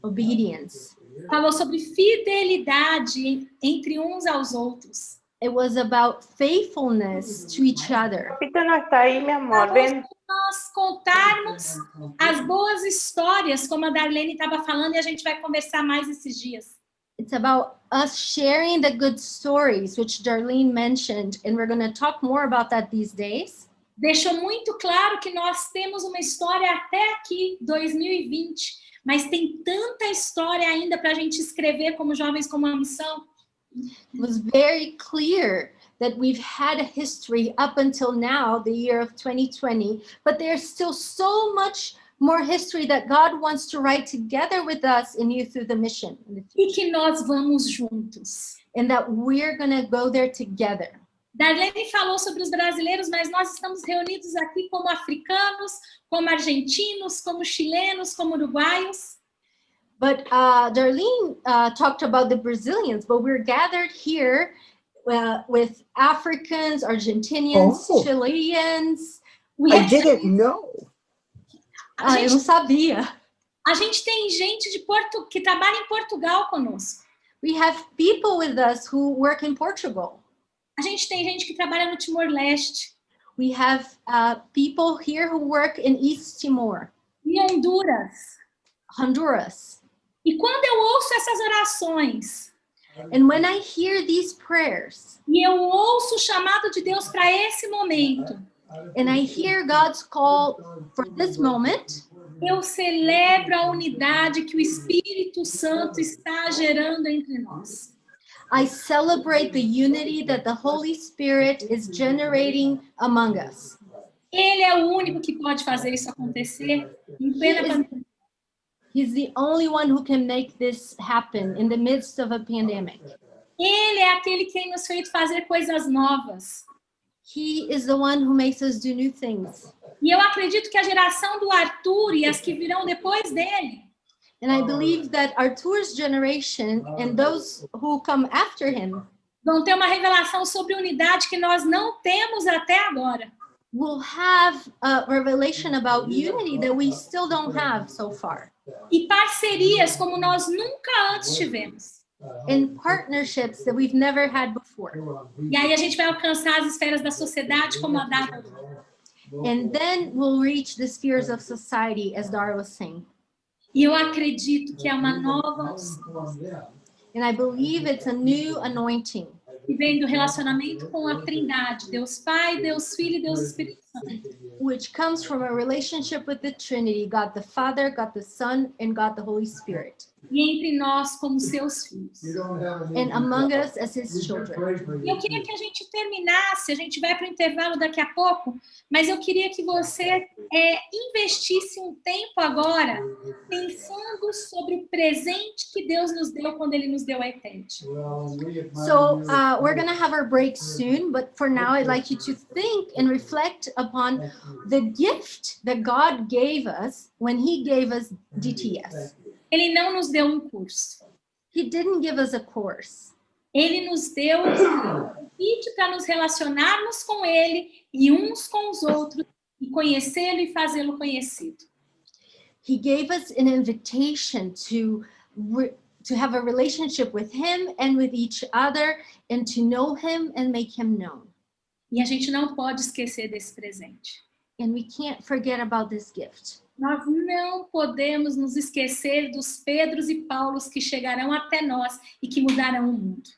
obedience. falou sobre fidelidade entre uns aos outros. It was about faithfulness to each other. Papito no está ahí, mi amor. Falou Ven. sobre nós contarmos as boas histórias, como a Darlene estava falando, e a gente vai conversar mais esses dias. It's about us sharing the good stories, which Darlene mentioned, and we're going to talk more about that these days. Deixou muito claro que nós temos uma história até aqui, 2020, mas tem tanta história ainda para a gente escrever como Jovens com uma Missão. It was very clear that we've had a history up until now, the year of 2020, but there's still so much more history that God wants to write together with us in Youth Through the Mission, E que nós vamos juntos. and that we're going to go there together. Darlene falou sobre os brasileiros, mas nós estamos reunidos aqui como africanos, como argentinos, como chilenos, como uruguaios. But Darlene talked about the Brazilians, but we're gathered here with Africans, Argentinians, Oh. Chileans. I didn't know. Eu não sabia. A gente tem gente que trabalha em Portugal conosco. We have people with us who work in Portugal. A gente tem gente que trabalha no Timor-Leste, We have people here who work in East Timor, em Honduras. Honduras. E quando eu ouço essas orações, And when I hear these prayers, e eu ouço o chamado de Deus para esse momento, and I hear God's call for this moment, eu celebro a unidade que o Espírito Santo está gerando entre nós. I celebrate the unity that the Holy Spirit is generating among us. Ele é o único que pode fazer isso acontecer em plena pandemia. He's the only one who can make this happen in the midst of a pandemic. Ele é aquele que tem nos feito fazer coisas novas. He is the one who makes us do new things. E eu acredito que a geração do Arthur e as que virão depois dele And I believe that Arthur's generation and those who come after him vão ter uma revelação sobre unidade que nós não temos até agora. will have a revelation about unity that we still don't have so far. E parcerias como nós nunca antes tivemos. In partnerships that we've never had before. E aí a gente vai alcançar as esferas da sociedade como a Dara. And then we'll reach the spheres of society, as Dara was saying. E eu acredito que é uma nova And I believe it's a new anointing que vem do relacionamento com a Trindade, Deus Pai, Deus Filho e Deus Espírito Santo. which comes from a relationship with the Trinity, God the Father, God the Son, and God the Holy Spirit, E entre nós como seus filhos. and among us as his children. E eu queria que a gente terminasse, a gente vai para o intervalo daqui a pouco, mas eu queria que você investisse um tempo agora pensando sobre o presente que Deus nos deu quando Ele nos deu a Eternity. So we're going to have our break soon, but for now, I'd like you to think and reflect upon the gift that God gave us when he gave us DTS. Ele não nos deu um curso. He didn't give us a course. Ele nos deu um convite para nos relacionarmos com Ele e uns com os outros e conhecê-lo e fazê-lo conhecido. He gave us an invitation to have a relationship with him and with each other and to know him and make him known. E a gente não pode esquecer desse presente. And we can't forget about this gift. Nós não podemos nos esquecer dos Pedros e Paulos que chegarão até nós e que mudarão o mundo.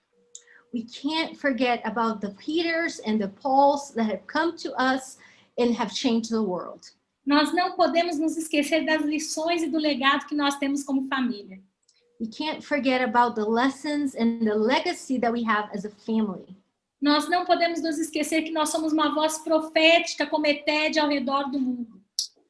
We can't forget about the Peters and the Pauls that have come to us and have changed the world. Nós não podemos nos esquecer das lições e do legado que nós temos como família. We can't forget about the lessons and the legacy that we have as a family. Nós não podemos nos esquecer que nós somos uma voz profética como ETED ao redor do mundo.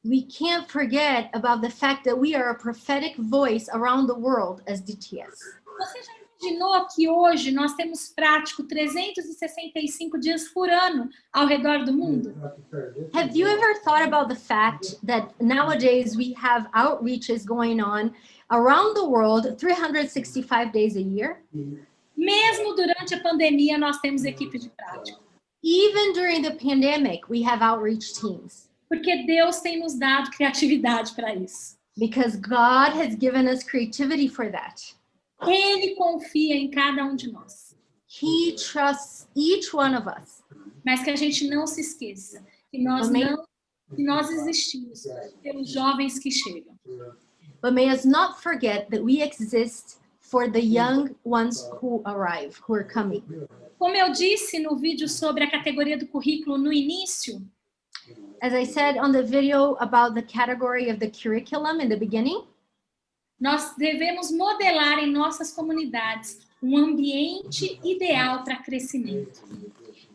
We can't forget about the fact that we are a prophetic voice around the world as DTS. Você já imaginou que hoje nós temos prático 365 dias por ano ao redor do mundo? Have you ever thought about the fact that nowadays we have outreaches going on around the world 365 days a year? Mesmo durante a pandemia, nós temos equipe de prática. Even during the pandemic, we have outreach teams. Porque Deus tem nos dado criatividade para isso. Because God has given us creativity for that. Ele confia em cada um de nós. He trusts each one of us. Mas que a gente não se esqueça que nós existimos pelos jovens que chegam. But may us not forget that we exist for the young ones who arrive, who are coming. Como eu disse no vídeo sobre a categoria do currículo no início, As I said on the video about the category of the curriculum in the beginning, nós devemos modelar em nossas comunidades um ambiente ideal para crescimento.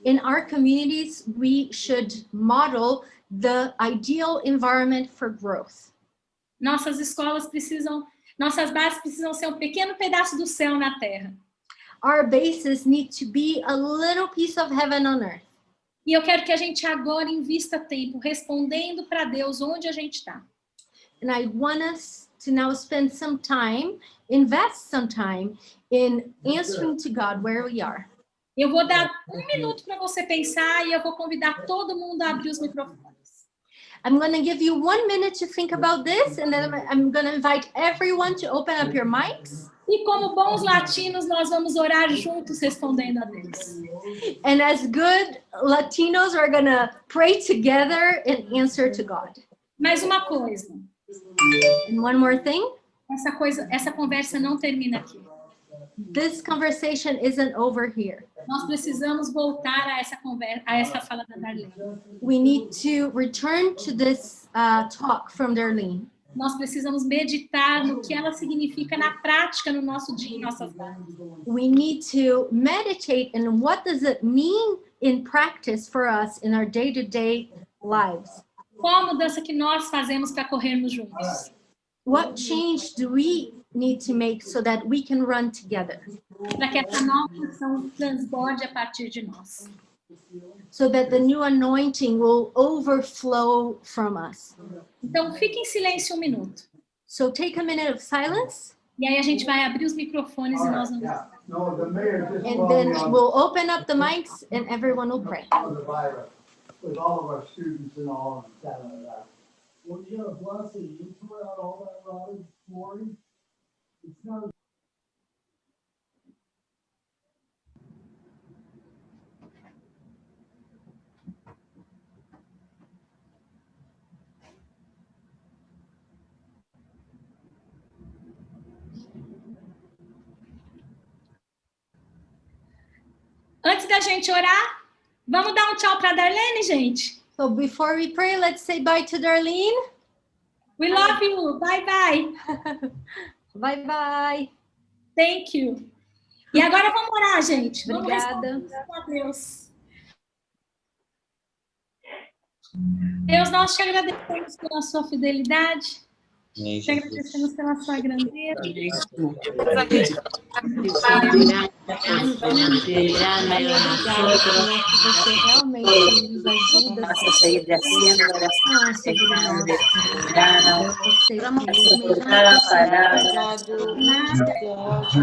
in our communities, we should model the ideal environment for growth. Nossas bases precisam ser um pequeno pedaço do céu na terra. Our bases need to be a little piece of heaven on earth. E eu quero que a gente agora invista tempo respondendo para Deus onde a gente está. And I want us to now spend some time, invest some time in answering to God where we are. Eu vou dar 1 minuto para você pensar e eu vou convidar todo mundo a abrir os microfones. I'm going to give you 1 minute to think about this, and then I'm going to invite everyone to open up your mics. E como bons latinos, nós vamos orar juntos respondendo a Deus. And as good Latinos, we're going to pray together and answer to God. Mais uma coisa, And one more thing, essa conversa não termina aqui. this conversation isn't over here. Nós precisamos voltar a essa conversa, a essa fala da Darlene. We need to return to this talk from Darlene. Nós precisamos meditar no que ela significa na prática no nosso dia, em nossas vidas. We need to meditate on what does it mean in practice for us in our day-to-day lives. Qual a mudança que nós fazemos para corrermos juntos? What change do we need to make so that we can run together? Para que essa nova ação transborde a partir de nós. so that the new anointing will overflow from us. Então, fique em silêncio um minuto. So take a minute of silence, E aí a gente vai abrir os microfones e nós vamos... and then we'll open up the mics and everyone will pray. With all of our students and all in Canada. Well, you know, blessing, you put out all that rotted flooring. It's not. Antes da gente orar, vamos dar um tchau para a Darlene, gente? So before we pray, let's say bye to Darlene. We love you. Bye, bye. Bye, bye. Thank you. E agora vamos orar, gente. Vamos Obrigada. responder a Deus. Deus, nós te agradecemos pela sua fidelidade. Te agradecemos pela sua grandeza. Você realmente nos ajuda a sair dessa oração sobre nós.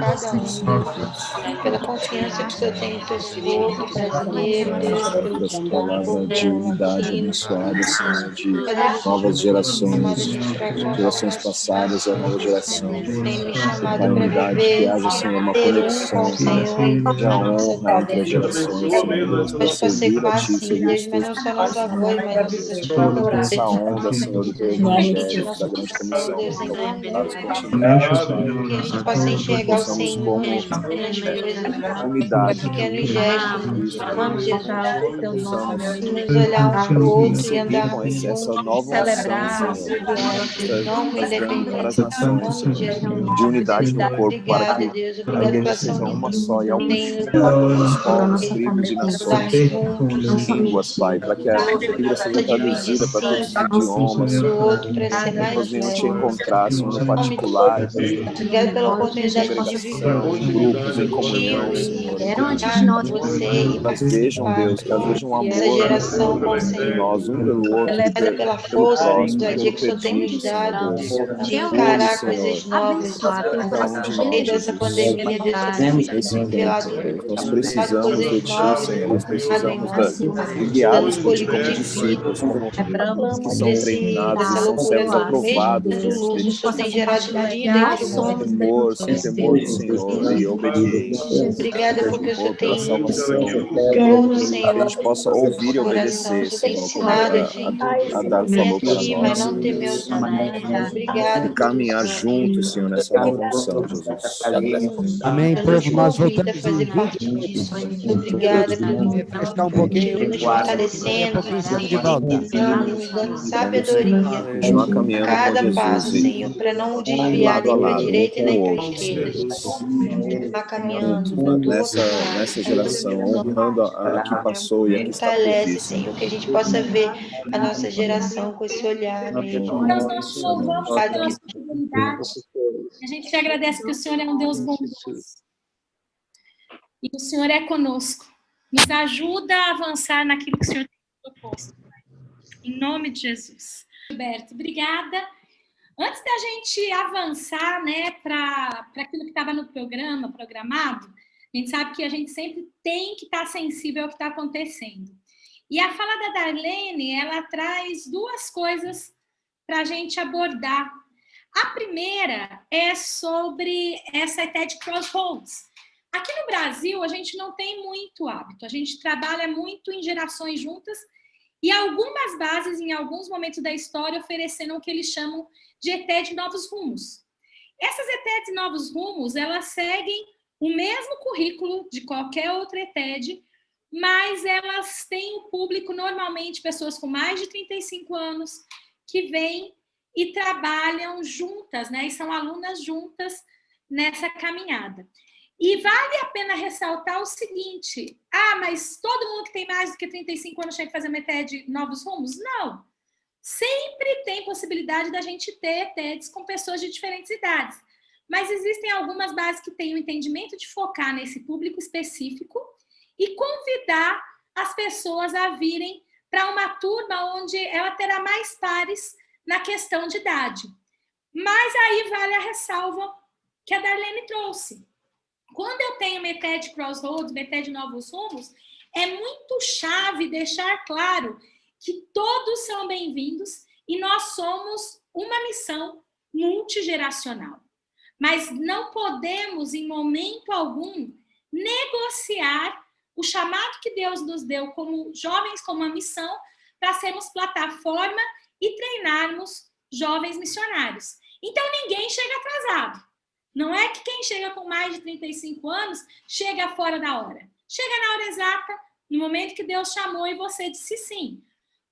Você pela confiança que o Senhor tem no teu povo brasileiro, Deus, Essa palavra de unidade abençoada, Senhor, de novas gerações passadas, a nova geração, tem me a chamado para unidade, que viver, haja, Senhor, uma ser um conexão, com o Senhor, de honra entre as gerações, Senhor Deus, para mas para ser servir a Ti, fácil, servir Deus, os mas Teus não só nossa voz, mas nossas palavras. essa onda, Senhor, do Teu Evangelho, da grande comissão, Deus, que em está nome de conectados Jesus, contigo, Pai. que a gente possa enxergar o Possamos Senhor como nas pequenas coisas, unidade, pequenos gestos, em nome de Jesus, possamos e nos olhar um para o outro e seguir andar com essa juntos, nova unção, Senhor, não para as independência, em nações, nome de Jesus. de unidade no corpo, para Obrigada, que Deus, a obrigada pela igreja seja ação uma só e ao que tem unificada, os povos, nos tribos e estar nações, juntos, línguas, Pai, para que a Bíblia seja dividir traduzida para todos sim os idiomas, do Senhor, outro para ser para que nós mais venhamos te leve. encontrar, Senhor, no Em nome de particular, Obrigada pela oportunidade de viver em grupos, em contigo comunhão, e Senhor, em buscar você e elas vejam, participar Deus, que elas vejam um dessa amor geração com o de Senhor. nós, um pelo outro, Obrigada pela pelo força próximo, do dia pelo que o Senhor tem nos pedido, Senhor dado Deus. de Ajude, encarar Senhor, coisas novas. cada um de No nós, meio dessa Jesus, pandemia, Deus, o Senhor tem nesse revelado tempo, Deus. Nós precisamos de coisas Ti, novas, Senhor, nós colocado em precisamos nós, de guiados dando por Ti como política de vida. discípulos, como aqueles que são treinados, que Dessa são loucura servos toda, mesmo aprovados sendo diante luz, de o Senhor Ti, tem gerado dia dentro de com nós. temor, sem temor do Senhor e obediência, Obrigada porque o Senhor pela tem salvação, posto, que a Senhor, gente possa ouvir e no coração. O obedecer, Senhor tem Senhor, como ensinado a gente a dar temer valor a para Ti, mas nós, não Senhor temer Deus. os humanos. Obrigada E por caminhar isso. juntos, Senhor, nessa nova unção, Jesus. Amém, Eu nos povo. Nós convida a voltamos fazer em 20 parte minutos. disso. Muito obrigada por Prestar um pouquinho. continue nos Daqui a fortalecendo, pouquinho estamos de volta. ensinando, nos dando sabedoria. Continuar caminhando com Cada passo, Jesus Senhor, para não e desviar lado a nem para a lado, um direita com nem o para a outro, Senhor esquerda. Jesus. Continuar caminhando Juntos, com toda nessa geração, honrando a que passou e a que está por fortalece, vir, Senhor. Senhor, que a gente possa ver a nossa geração com esse olhar mesmo. Deus, nós te louvamos Obrigado pela que sua fidelidade. A gente te agradece que o Senhor é um Deus bondoso. E o Senhor é conosco. Nos ajuda a avançar naquilo que o Senhor tem proposto. Em nome de Jesus. Roberto, obrigada. Antes da gente avançar, né, para aquilo que estava no programado, a gente sabe que a gente sempre tem que estar sensível ao que está acontecendo. E a fala da Darlene, ela traz duas coisas para a gente abordar. A primeira é sobre essa TED Crossroads. Aqui no Brasil, a gente não tem muito hábito. A gente trabalha muito em gerações juntas e algumas bases, em alguns momentos da história, ofereceram o que eles chamam de ETED Novos Rumos. Essas ETEDs Novos Rumos, elas seguem o mesmo currículo de qualquer outra ETED, mas elas têm um público, normalmente, pessoas com mais de 35 anos, que vêm e trabalham juntas, né? E são alunas juntas nessa caminhada. E vale a pena ressaltar o seguinte: mas todo mundo que tem mais do que 35 anos tem que fazer uma ETED Novos Rumos? Não. Sempre tem possibilidade da gente ter ETEDs com pessoas de diferentes idades. Mas existem algumas bases que têm o entendimento de focar nesse público específico e convidar as pessoas a virem para uma turma onde ela terá mais pares na questão de idade. Mas aí vale a ressalva que a Darlene trouxe. Quando eu tenho Meted Crossroads, Meted Novos Rumos, é muito chave deixar claro que todos são bem-vindos e nós somos uma missão multigeracional. Mas não podemos, em momento algum, negociar o chamado que Deus nos deu como jovens, como uma missão, para sermos plataforma e treinarmos jovens missionários. Então, ninguém chega atrasado. Não é que quem chega com mais de 35 anos chega fora da hora. Chega na hora exata, no momento que Deus chamou e você disse sim.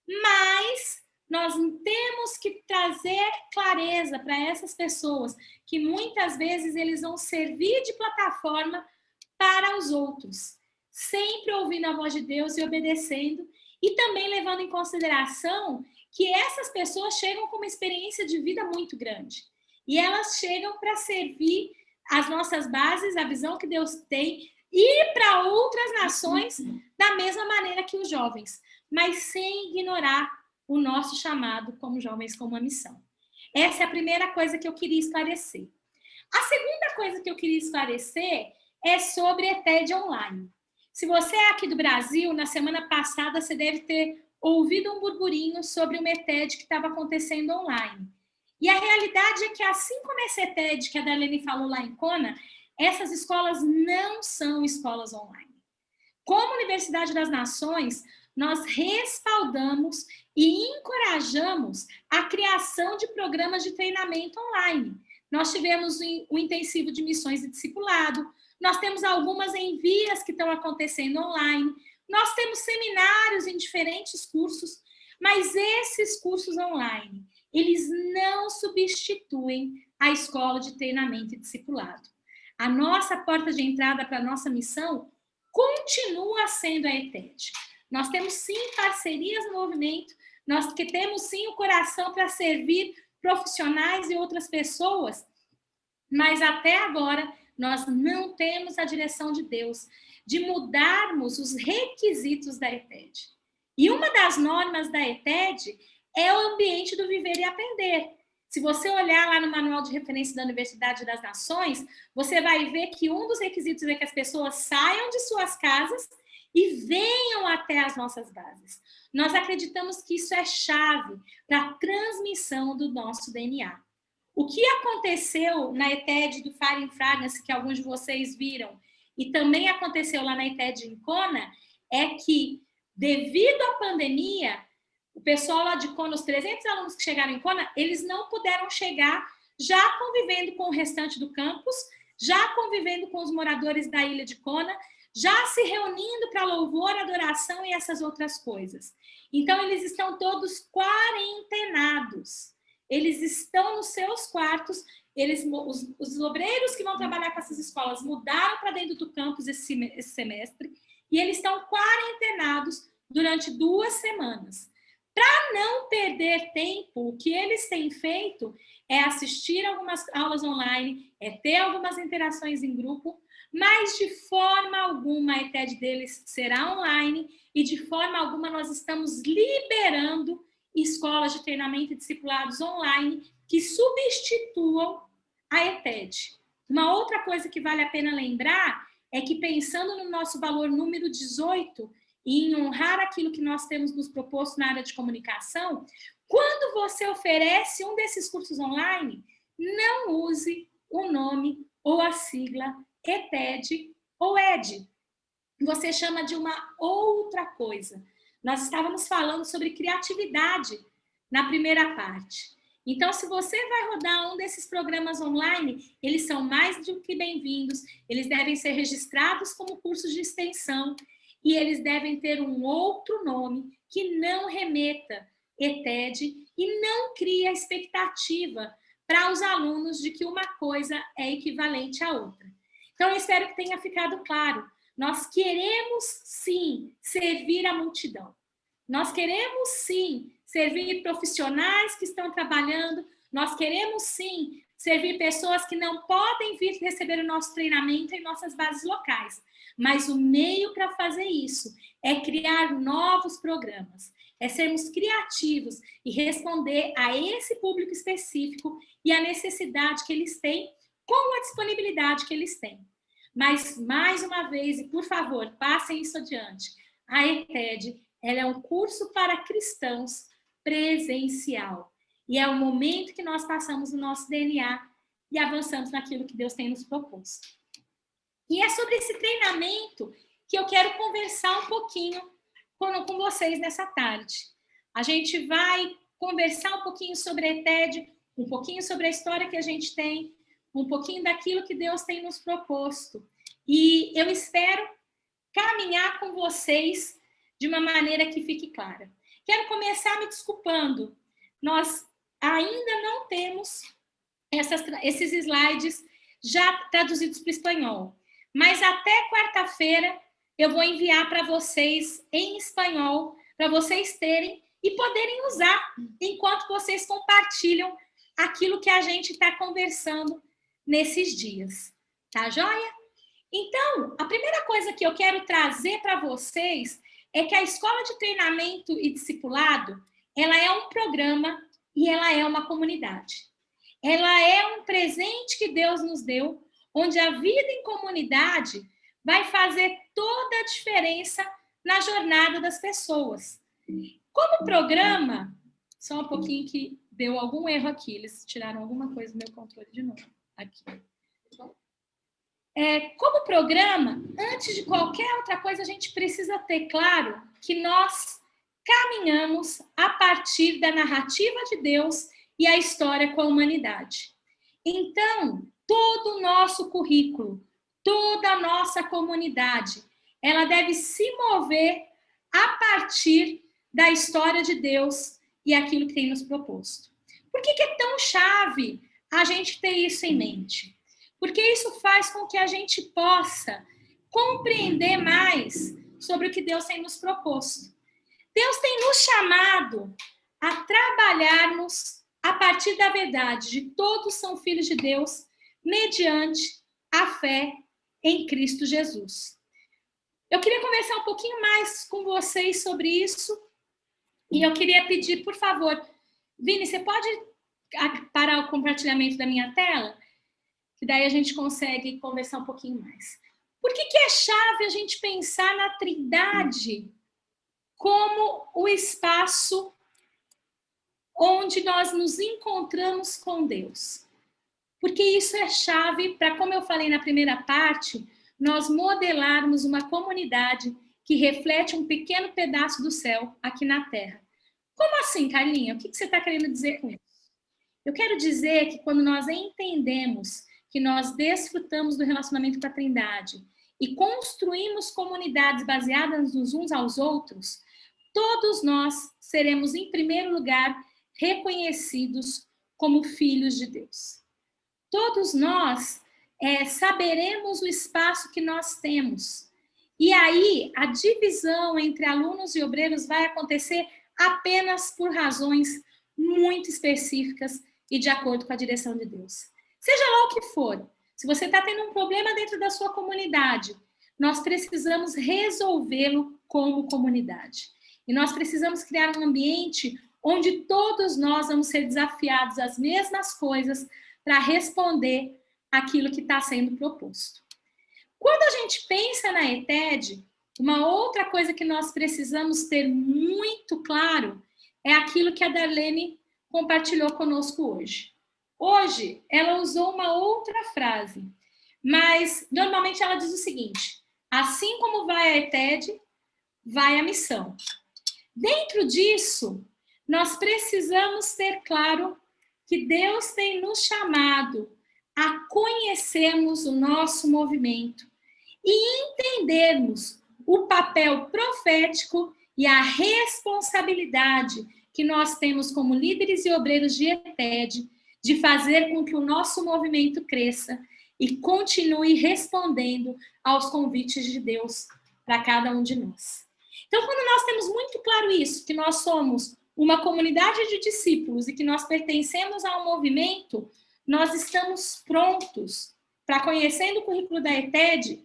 Mas nós temos que trazer clareza para essas pessoas, que muitas vezes eles vão servir de plataforma para os outros, sempre ouvindo a voz de Deus e obedecendo, e também levando em consideração que essas pessoas chegam com uma experiência de vida muito grande. E elas chegam para servir as nossas bases, a visão que Deus tem, e para outras nações da mesma maneira que os jovens, mas sem ignorar o nosso chamado como jovens com uma missão. Essa é a primeira coisa que eu queria esclarecer. A segunda coisa que eu queria esclarecer é sobre ETED online. Se você é aqui do Brasil, na semana passada você deve ter ouvido um burburinho sobre uma ETED que estava acontecendo online. E a realidade é que, assim como essa ETED que a Darlene falou lá em Kona, essas escolas não são escolas online. Como Universidade das Nações, nós respaldamos e encorajamos a criação de programas de treinamento online. Nós tivemos o intensivo de missões e discipulado, nós temos algumas envias que estão acontecendo online, nós temos seminários em diferentes cursos, mas esses cursos online, eles não substituem a escola de treinamento e discipulado. A nossa porta de entrada para a nossa missão continua sendo a ETED. Nós temos, sim, parcerias no movimento, nós que temos, sim, o coração para servir profissionais e outras pessoas, mas até agora nós não temos a direção de Deus de mudarmos os requisitos da ETED. E uma das normas da ETED é o ambiente do viver e aprender. Se você olhar lá no manual de referência da Universidade das Nações, você vai ver que um dos requisitos é que as pessoas saiam de suas casas e venham até as nossas bases. Nós acreditamos que isso é chave para a transmissão do nosso DNA. O que aconteceu na ETED do Fire in Fragrance, que alguns de vocês viram, e também aconteceu lá na ETED em Kona, é que, devido à pandemia, o pessoal lá de Kona, os 300 alunos que chegaram em Kona, eles não puderam chegar já convivendo com o restante do campus, já convivendo com os moradores da ilha de Kona, já se reunindo para louvor, adoração e essas outras coisas. Então, eles estão todos quarentenados. Eles estão nos seus quartos, os obreiros que vão trabalhar com essas escolas mudaram para dentro do campus esse semestre, e eles estão quarentenados durante 2 semanas. Para não perder tempo, o que eles têm feito é assistir algumas aulas online, é ter algumas interações em grupo, mas de forma alguma a ETED deles será online e de forma alguma nós estamos liberando escolas de treinamento e discipulados online que substituam a ETED. Uma outra coisa que vale a pena lembrar é que, pensando no nosso valor número 18, e em honrar aquilo que nós temos nos proposto na área de comunicação, quando você oferece um desses cursos online, não use o nome ou a sigla ETED ou ED. Você chama de uma outra coisa. Nós estávamos falando sobre criatividade na primeira parte. Então, se você vai rodar um desses programas online, eles são mais do que bem-vindos, eles devem ser registrados como cursos de extensão e eles devem ter um outro nome que não remeta ETED e não cria expectativa para os alunos de que uma coisa é equivalente à outra. Então, eu espero que tenha ficado claro. Nós queremos, sim, servir a multidão. Nós queremos, sim, servir profissionais que estão trabalhando. Nós queremos, sim, servir pessoas que não podem vir receber o nosso treinamento em nossas bases locais. Mas o meio para fazer isso é criar novos programas, é sermos criativos e responder a esse público específico e a necessidade que eles têm com a disponibilidade que eles têm. Mas, mais uma vez, e por favor, passem isso adiante, a ETED, ela é um curso para cristãos presencial. E é o momento que nós passamos o nosso DNA e avançamos naquilo que Deus tem nos proposto. E é sobre esse treinamento que eu quero conversar um pouquinho com vocês nessa tarde. A gente vai conversar um pouquinho sobre a ETED, um pouquinho sobre a história que a gente tem, um pouquinho daquilo que Deus tem nos proposto. E eu espero caminhar com vocês de uma maneira que fique clara. Quero começar me desculpando. Nós ainda não temos esses slides já traduzidos para o espanhol. Mas até quarta-feira eu vou enviar para vocês em espanhol, para vocês terem e poderem usar enquanto vocês compartilham aquilo que a gente está conversando nesses dias. Tá joia? Então, a primeira coisa que eu quero trazer para vocês é que a Escola de Treinamento e Discipulado, ela é um programa e ela é uma comunidade. Ela é um presente que Deus nos deu, onde a vida em comunidade vai fazer toda a diferença na jornada das pessoas. Como programa, só um pouquinho que deu algum erro aqui, eles tiraram alguma coisa do meu controle de novo. Aqui. Como programa, antes de qualquer outra coisa, a gente precisa ter claro que nós caminhamos a partir da narrativa de Deus e a história com a humanidade. Então, todo o nosso currículo, toda a nossa comunidade, ela deve se mover a partir da história de Deus e aquilo que tem nos proposto. Por que é tão chave a gente ter isso em mente? Porque isso faz com que a gente possa compreender mais sobre o que Deus tem nos proposto. Deus tem nos chamado a trabalharmos a partir da verdade de todos são filhos de Deus, mediante a fé em Cristo Jesus. Eu queria conversar um pouquinho mais com vocês sobre isso, e eu queria pedir, por favor, Vini, você pode parar o compartilhamento da minha tela? Que daí a gente consegue conversar um pouquinho mais. Por que é chave a gente pensar na Trindade como o espaço onde nós nos encontramos com Deus? Porque isso é chave para, como eu falei na primeira parte, nós modelarmos uma comunidade que reflete um pequeno pedaço do céu aqui na Terra. Como assim, Carlinha? O que você está querendo dizer com isso? Eu quero dizer que quando nós entendemos que nós desfrutamos do relacionamento com a Trindade e construímos comunidades baseadas nos uns aos outros, todos nós seremos, em primeiro lugar, reconhecidos como filhos de Deus. Todos nós saberemos o espaço que nós temos. E aí, a divisão entre alunos e obreiros vai acontecer apenas por razões muito específicas e de acordo com a direção de Deus. Seja lá o que for, se você está tendo um problema dentro da sua comunidade, nós precisamos resolvê-lo como comunidade. E nós precisamos criar um ambiente onde todos nós vamos ser desafiados às mesmas coisas para responder aquilo que está sendo proposto. Quando a gente pensa na ETED, uma outra coisa que nós precisamos ter muito claro é aquilo que a Darlene compartilhou conosco hoje. Hoje, ela usou uma outra frase, mas normalmente ela diz o seguinte: assim como vai a ETED, vai a missão. Dentro disso, nós precisamos ter claro que Deus tem nos chamado a conhecermos o nosso movimento e entendermos o papel profético e a responsabilidade que nós temos como líderes e obreiros de ETED de fazer com que o nosso movimento cresça e continue respondendo aos convites de Deus para cada um de nós. Então, quando nós temos muito claro isso, que nós somos uma comunidade de discípulos e que nós pertencemos a um movimento, nós estamos prontos para, conhecendo o currículo da ETED,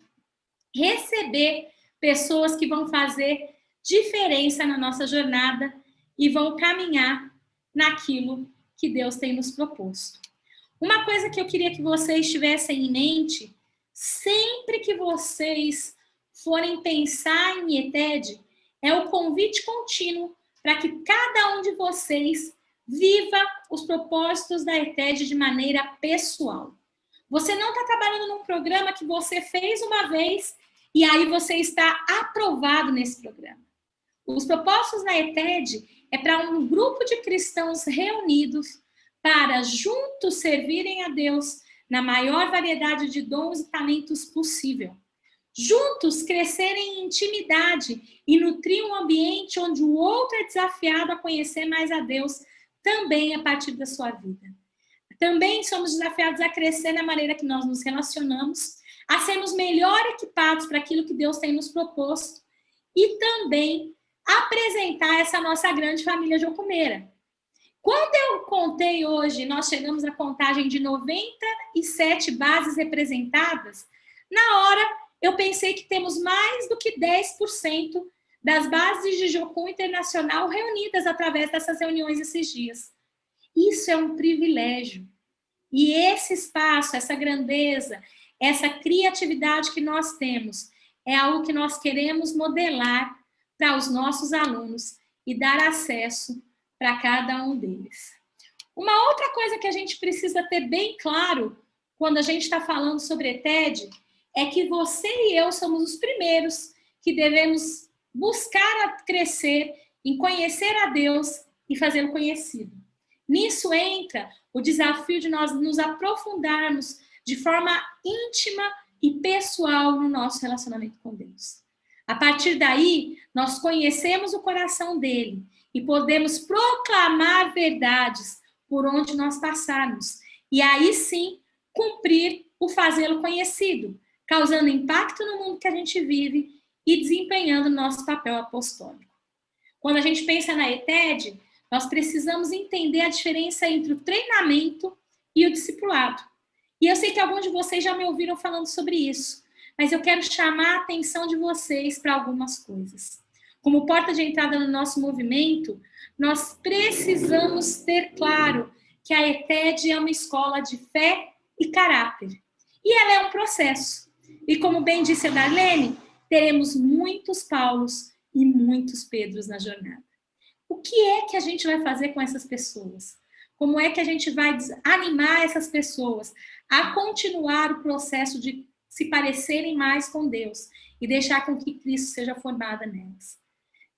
receber pessoas que vão fazer diferença na nossa jornada e vão caminhar naquilo que Deus tem nos proposto. Uma coisa que eu queria que vocês tivessem em mente, sempre que vocês forem pensar em ETED, é o convite contínuo para que cada um de vocês viva os propósitos da ETED de maneira pessoal. Você não está trabalhando num programa que você fez uma vez e aí você está aprovado nesse programa. Os propósitos da ETED é para um grupo de cristãos reunidos para juntos servirem a Deus na maior variedade de dons e talentos possível. Juntos crescerem em intimidade e nutrir um ambiente onde o outro é desafiado a conhecer mais a Deus também a partir da sua vida. Também somos desafiados a crescer na maneira que nós nos relacionamos, a sermos melhor equipados para aquilo que Deus tem nos proposto e também apresentar essa nossa grande família jocumeira. Quando eu contei hoje, nós chegamos à contagem de 97 bases representadas, na hora eu pensei que temos mais do que 10% das bases de Jocum Internacional reunidas através dessas reuniões esses dias. Isso é um privilégio. E esse espaço, essa grandeza, essa criatividade que nós temos, é algo que nós queremos modelar para os nossos alunos e dar acesso para cada um deles. Uma outra coisa que a gente precisa ter bem claro quando a gente está falando sobre ETED é que você e eu somos os primeiros que devemos buscar crescer em conhecer a Deus e fazê-lo conhecido. Nisso entra o desafio de nós nos aprofundarmos de forma íntima e pessoal no nosso relacionamento com Deus. A partir daí, nós conhecemos o coração dele e podemos proclamar verdades por onde nós passarmos. E aí sim, cumprir o fazê-lo conhecido, causando impacto no mundo que a gente vive e desempenhando nosso papel apostólico. Quando a gente pensa na ETED, nós precisamos entender a diferença entre o treinamento e o discipulado. E eu sei que alguns de vocês já me ouviram falando sobre isso, mas eu quero chamar a atenção de vocês para algumas coisas. Como porta de entrada no nosso movimento, nós precisamos ter claro que a ETED é uma escola de fé e caráter. E ela é um processo. E como bem disse a Darlene, teremos muitos Paulos e muitos Pedros na jornada. O que é que a gente vai fazer com essas pessoas? Como é que a gente vai animar essas pessoas a continuar o processo de se parecerem mais com Deus e deixar com que Cristo seja formado nelas?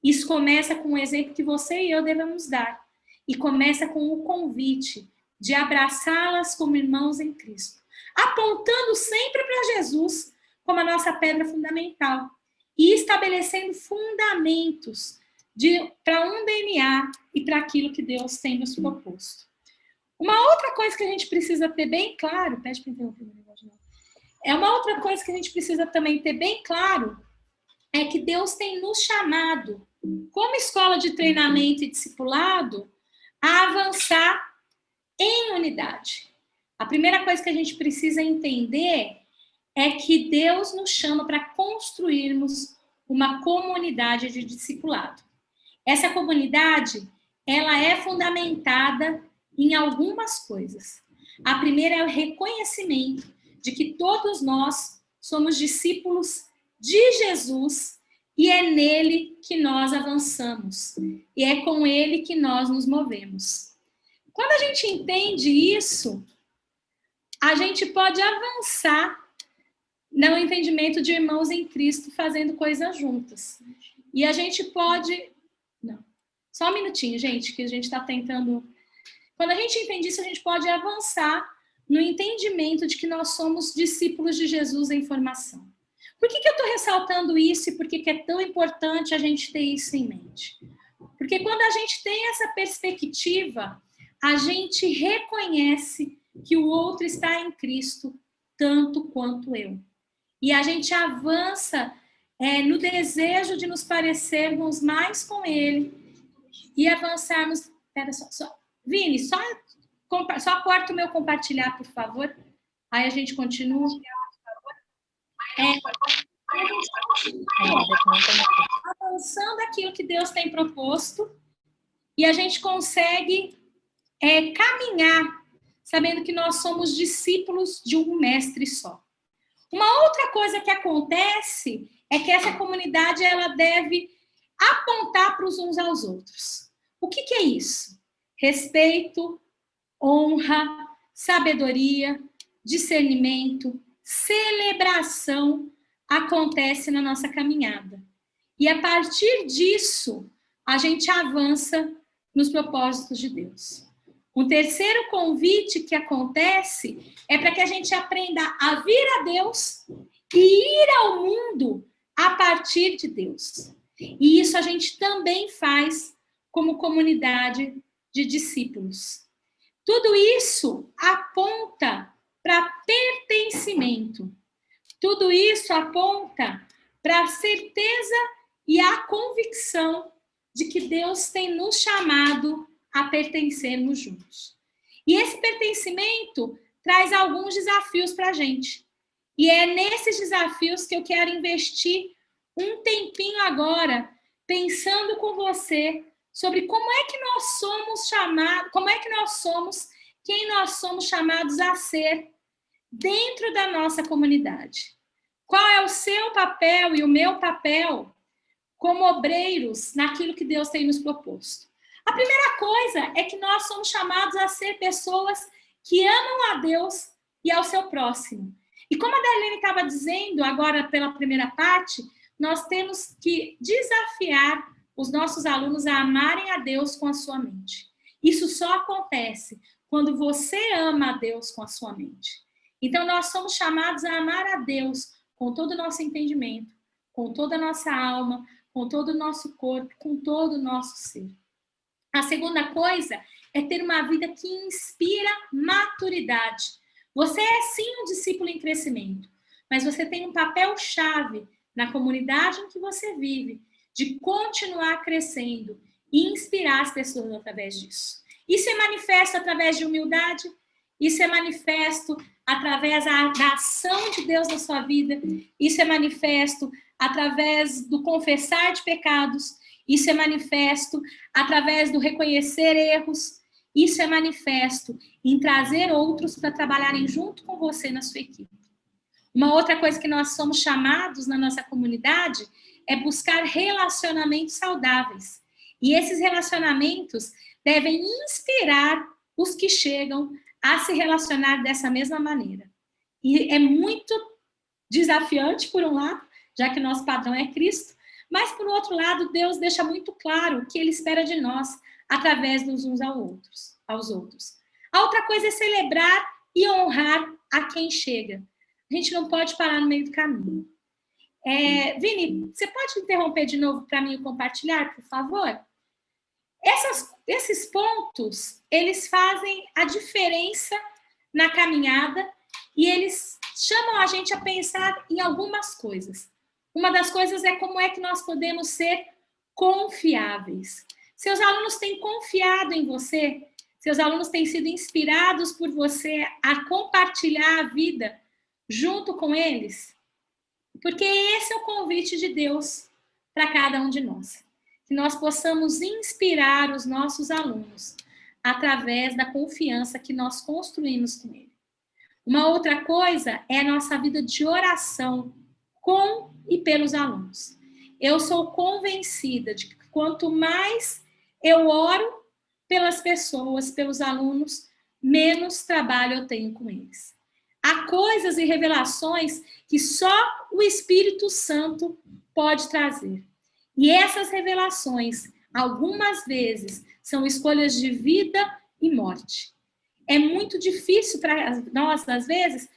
Isso começa com o exemplo que você e eu devemos dar. E começa com o convite de abraçá-las como irmãos em Cristo, apontando sempre para Jesus como a nossa pedra fundamental e estabelecendo fundamentos para um DNA e para aquilo que Deus tem nos proposto. Uma outra coisa que a gente precisa ter bem claro, pede para interromper o negócio, não. Uma outra coisa que a gente precisa também ter bem claro é que Deus tem nos chamado, como escola de treinamento e discipulado, a avançar em unidade. A primeira coisa que a gente precisa entender é que Deus nos chama para construirmos uma comunidade de discipulado. Essa comunidade, ela é fundamentada em algumas coisas. A primeira é o reconhecimento de que todos nós somos discípulos de Jesus e é nele que nós avançamos. E é com ele que nós nos movemos. Quando a gente entende isso, a gente pode avançar no entendimento de irmãos em Cristo fazendo coisas juntas. E a gente pode... Não. Só um minutinho, gente, que a gente está tentando... Quando a gente entende isso, a gente pode avançar no entendimento de que nós somos discípulos de Jesus em formação. Por que eu estou ressaltando isso e por que é tão importante a gente ter isso em mente? Porque quando a gente tem essa perspectiva, a gente reconhece que o outro está em Cristo tanto quanto eu. E a gente avança no desejo de nos parecermos mais com ele e avançarmos... Vini, só Só corta o meu compartilhar, por favor. Aí a gente continua. Avançando aquilo que Deus tem proposto, e a gente consegue caminhar, sabendo que nós somos discípulos de um mestre só. Uma outra coisa que acontece é que essa comunidade ela deve apontar para os uns aos outros. O que é isso? Respeito, honra, sabedoria, discernimento, celebração acontece na nossa caminhada. E a partir disso, a gente avança nos propósitos de Deus. Um terceiro convite que acontece é para que a gente aprenda a vir a Deus e ir ao mundo a partir de Deus. E isso a gente também faz como comunidade de discípulos. Tudo isso aponta para pertencimento. Tudo isso aponta para a certeza e a convicção de que Deus tem nos chamado a pertencermos juntos. E esse pertencimento traz alguns desafios para a gente. E é nesses desafios que eu quero investir um tempinho agora, pensando com você sobre como é que nós somos chamados, quem nós somos chamados a ser dentro da nossa comunidade. Qual é o seu papel e o meu papel como obreiros naquilo que Deus tem nos proposto? A primeira coisa é que nós somos chamados a ser pessoas que amam a Deus e ao seu próximo. E como a Darlene estava dizendo agora pela primeira parte, nós temos que desafiar os nossos alunos a amarem a Deus com a sua mente. Isso só acontece quando você ama a Deus com a sua mente. Então, nós somos chamados a amar a Deus com todo o nosso entendimento, com toda a nossa alma, com todo o nosso corpo, com todo o nosso ser. A segunda coisa é ter uma vida que inspira maturidade. Você é sim um discípulo em crescimento, mas você tem um papel-chave na comunidade em que você vive, de continuar crescendo e inspirar as pessoas através disso. Isso é manifesto através de humildade, isso é manifesto através da ação de Deus na sua vida, isso é manifesto através do confessar de pecados, isso é manifesto através do reconhecer erros, isso é manifesto em trazer outros para trabalharem junto com você na sua equipe. Uma outra coisa que nós somos chamados na nossa comunidade é buscar relacionamentos saudáveis. E esses relacionamentos devem inspirar os que chegam a se relacionar dessa mesma maneira. E é muito desafiante, por um lado, já que nosso padrão é Cristo, mas, por outro lado, Deus deixa muito claro o que Ele espera de nós através dos uns aos outros. A outra coisa é celebrar e honrar a quem chega. A gente não pode parar no meio do caminho. Vini, você pode interromper de novo para mim o compartilhar, por favor? Esses pontos, eles fazem a diferença na caminhada e eles chamam a gente a pensar em algumas coisas. Uma das coisas é como é que nós podemos ser confiáveis. Seus alunos têm confiado em você? Seus alunos têm sido inspirados por você a compartilhar a vida junto com eles? Porque esse é o convite de Deus para cada um de nós. Que nós possamos inspirar os nossos alunos através da confiança que nós construímos com ele. Uma outra coisa é a nossa vida de oração com e pelos alunos. Eu sou convencida de que quanto mais eu oro pelas pessoas, pelos alunos, menos trabalho eu tenho com eles. Há coisas e revelações que só o Espírito Santo pode trazer. E essas revelações, algumas vezes, são escolhas de vida e morte. É muito difícil para nós, às vezes,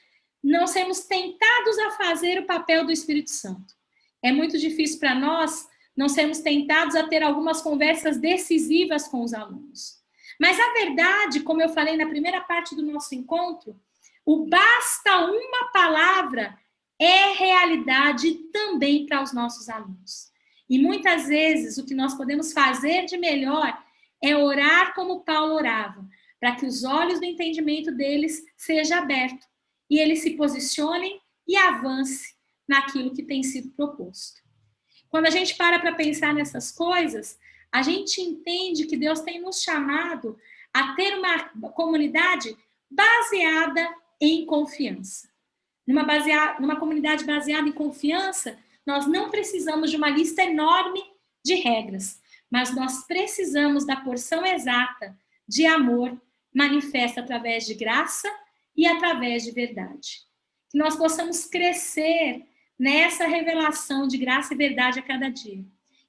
não sermos tentados a fazer o papel do Espírito Santo. É muito difícil para nós não sermos tentados a ter algumas conversas decisivas com os alunos. Mas a verdade, como eu falei na primeira parte do nosso encontro, o basta uma palavra é realidade também para os nossos alunos. E muitas vezes o que nós podemos fazer de melhor é orar como Paulo orava, para que os olhos do entendimento deles sejam abertos e eles se posicionem e avancem naquilo que tem sido proposto. Quando a gente para pensar nessas coisas, a gente entende que Deus tem nos chamado a ter uma comunidade baseada em confiança. Numa comunidade baseada em confiança, nós não precisamos de uma lista enorme de regras, mas nós precisamos da porção exata de amor manifesta através de graça e através de verdade. Que nós possamos crescer nessa revelação de graça e verdade a cada dia.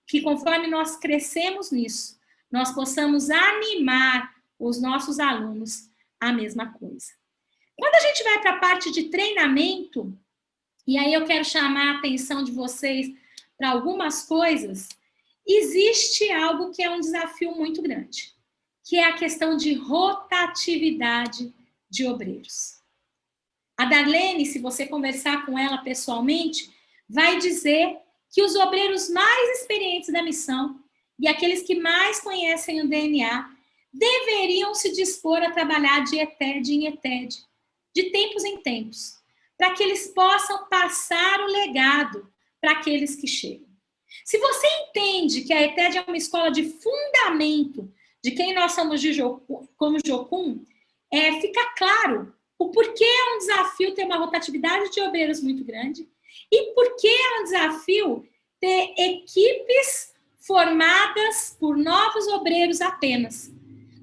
Que conforme nós crescemos nisso, nós possamos animar os nossos alunos à mesma coisa. Quando a gente vai para a parte de treinamento, e aí eu quero chamar a atenção de vocês para algumas coisas, existe algo que é um desafio muito grande, que é a questão de rotatividade de obreiros. A Darlene, se você conversar com ela pessoalmente, vai dizer que os obreiros mais experientes da missão e aqueles que mais conhecem o DNA deveriam se dispor a trabalhar de ETED em ETED, de tempos em tempos, para que eles possam passar o legado para aqueles que chegam. Se você entende que a ETED é uma escola de fundamento de quem nós somos como Jocum, fica claro o porquê é um desafio ter uma rotatividade de obreiros muito grande e porquê é um desafio ter equipes formadas por novos obreiros apenas.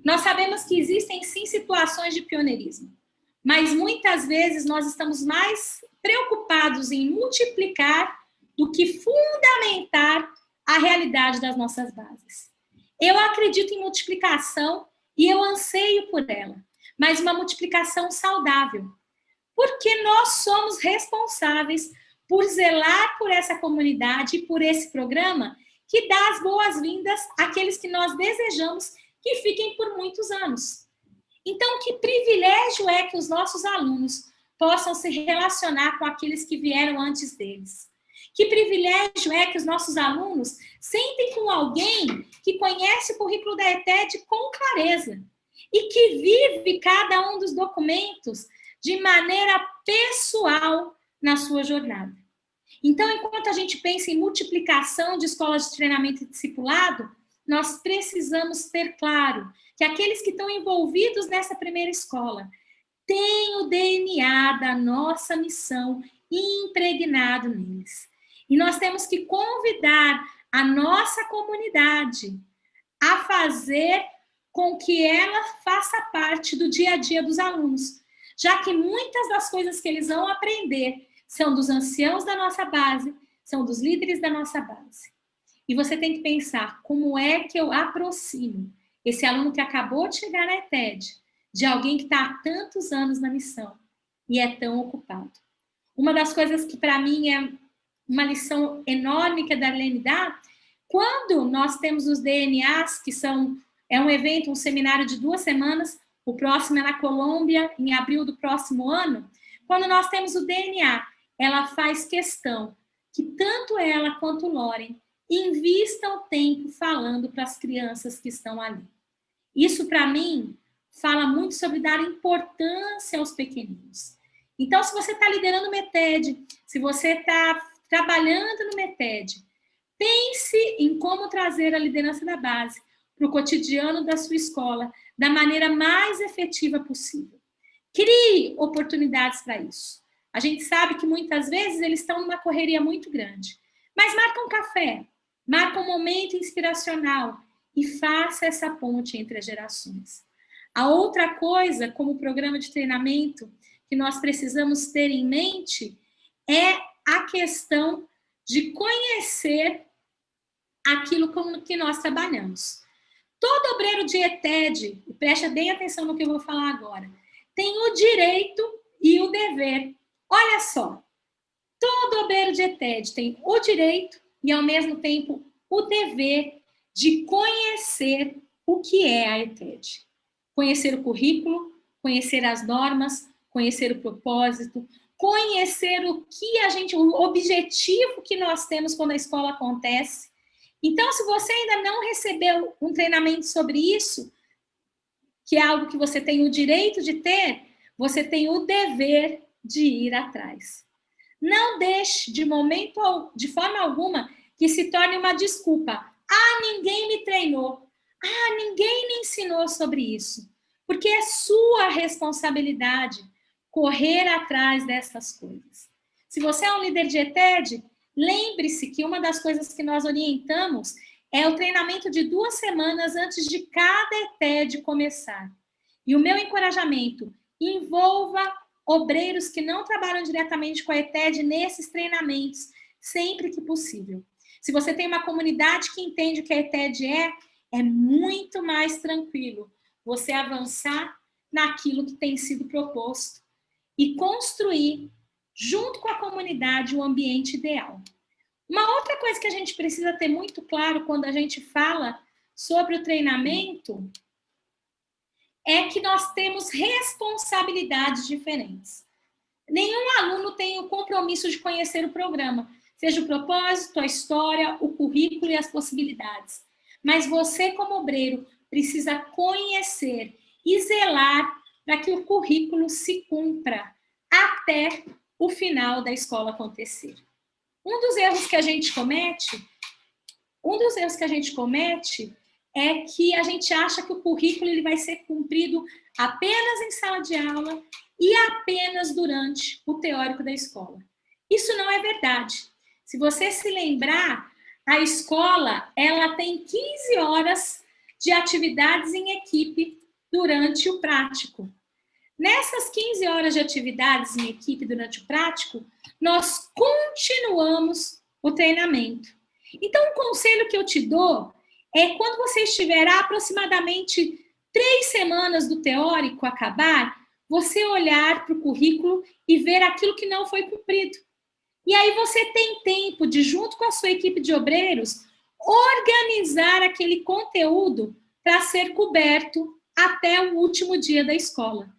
Nós sabemos que existem, sim, situações de pioneirismo, mas muitas vezes nós estamos mais preocupados em multiplicar do que fundamentar a realidade das nossas bases. Eu acredito em multiplicação e eu anseio por ela, mas uma multiplicação saudável, porque nós somos responsáveis por zelar por essa comunidade e por esse programa que dá as boas-vindas àqueles que nós desejamos que fiquem por muitos anos. Então, que privilégio é que os nossos alunos possam se relacionar com aqueles que vieram antes deles. Que privilégio é que os nossos alunos sentem com alguém que conhece o currículo da ETED com clareza e que vive cada um dos documentos de maneira pessoal na sua jornada. Então, enquanto a gente pensa em multiplicação de escolas de treinamento e discipulado, nós precisamos ter claro que aqueles que estão envolvidos nessa primeira escola têm o DNA da nossa missão impregnado neles. E nós temos que convidar a nossa comunidade a fazer com que ela faça parte do dia a dia dos alunos, já que muitas das coisas que eles vão aprender são dos anciãos da nossa base, são dos líderes da nossa base. E você tem que pensar, como é que eu aproximo esse aluno que acabou de chegar na ETED de alguém que está há tantos anos na missão e é tão ocupado? Uma das coisas que para mim é uma lição enorme que a Darlene dá, quando nós temos os DNAs, que é um evento, um seminário de 2 semanas, o próximo é na Colômbia, em abril do próximo ano, quando nós temos o DNA, ela faz questão que tanto ela quanto o Loren invistam tempo falando para as crianças que estão ali. Isso, para mim, fala muito sobre dar importância aos pequeninos. Então, se você está liderando o METED, se você está trabalhando no METED, pense em como trazer a liderança da base para o cotidiano da sua escola da maneira mais efetiva possível. Crie oportunidades para isso. A gente sabe que muitas vezes eles estão numa correria muito grande, mas marca um café, marca um momento inspiracional e faça essa ponte entre as gerações. A outra coisa, como programa de treinamento, que nós precisamos ter em mente é a questão de conhecer aquilo com que nós trabalhamos. Todo obreiro de ETED, e preste bem atenção no que eu vou falar agora, tem o direito e o dever. Olha só, todo obreiro de ETED tem o direito e, ao mesmo tempo, o dever de conhecer o que é a ETED. Conhecer o currículo, conhecer as normas, conhecer o propósito, conhecer o objetivo que nós temos quando a escola acontece. Então, se você ainda não recebeu um treinamento sobre isso, que é algo que você tem o direito de ter, você tem o dever de ir atrás. Não deixe de forma alguma que se torne uma desculpa. Ah, ninguém me treinou. Ah, ninguém me ensinou sobre isso. Porque é sua responsabilidade correr atrás dessas coisas. Se você é um líder de ETED, lembre-se que uma das coisas que nós orientamos é o treinamento de 2 semanas antes de cada ETED começar. E o meu encorajamento, envolva obreiros que não trabalham diretamente com a ETED nesses treinamentos, sempre que possível. Se você tem uma comunidade que entende o que a ETED é muito mais tranquilo você avançar naquilo que tem sido proposto e construir, junto com a comunidade, o ambiente ideal. Uma outra coisa que a gente precisa ter muito claro quando a gente fala sobre o treinamento é que nós temos responsabilidades diferentes. Nenhum aluno tem o compromisso de conhecer o programa, seja o propósito, a história, o currículo e as possibilidades. Mas você, como obreiro, precisa conhecer e zelar para que o currículo se cumpra até o final da escola acontecer. Um dos erros que a gente comete é que a gente acha que o currículo ele vai ser cumprido apenas em sala de aula e apenas durante o teórico da escola. Isso não é verdade. Se você se lembrar, a escola ela tem 15 horas de atividades em equipe durante o prático. Nessas 15 horas de atividades em equipe durante o prático, nós continuamos o treinamento. Então, o conselho que eu te dou é quando você estiver a aproximadamente 3 semanas do teórico acabar, você olhar para o currículo e ver aquilo que não foi cumprido. E aí você tem tempo de, junto com a sua equipe de obreiros, organizar aquele conteúdo para ser coberto até o último dia da escola.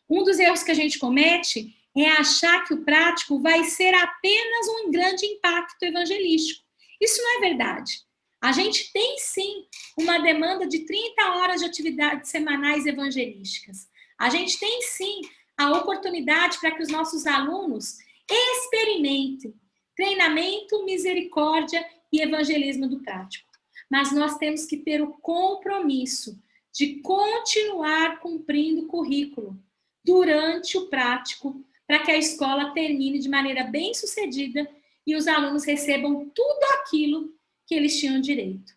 Um dos erros que a gente comete é achar que o prático vai ser apenas um grande impacto evangelístico. Isso não é verdade. A gente tem, sim, uma demanda de 30 horas de atividades semanais evangelísticas. A gente tem, sim, a oportunidade para que os nossos alunos experimentem treinamento, misericórdia e evangelismo do prático. Mas nós temos que ter o compromisso de continuar cumprindo o currículo durante o prático, para que a escola termine de maneira bem-sucedida e os alunos recebam tudo aquilo que eles tinham direito.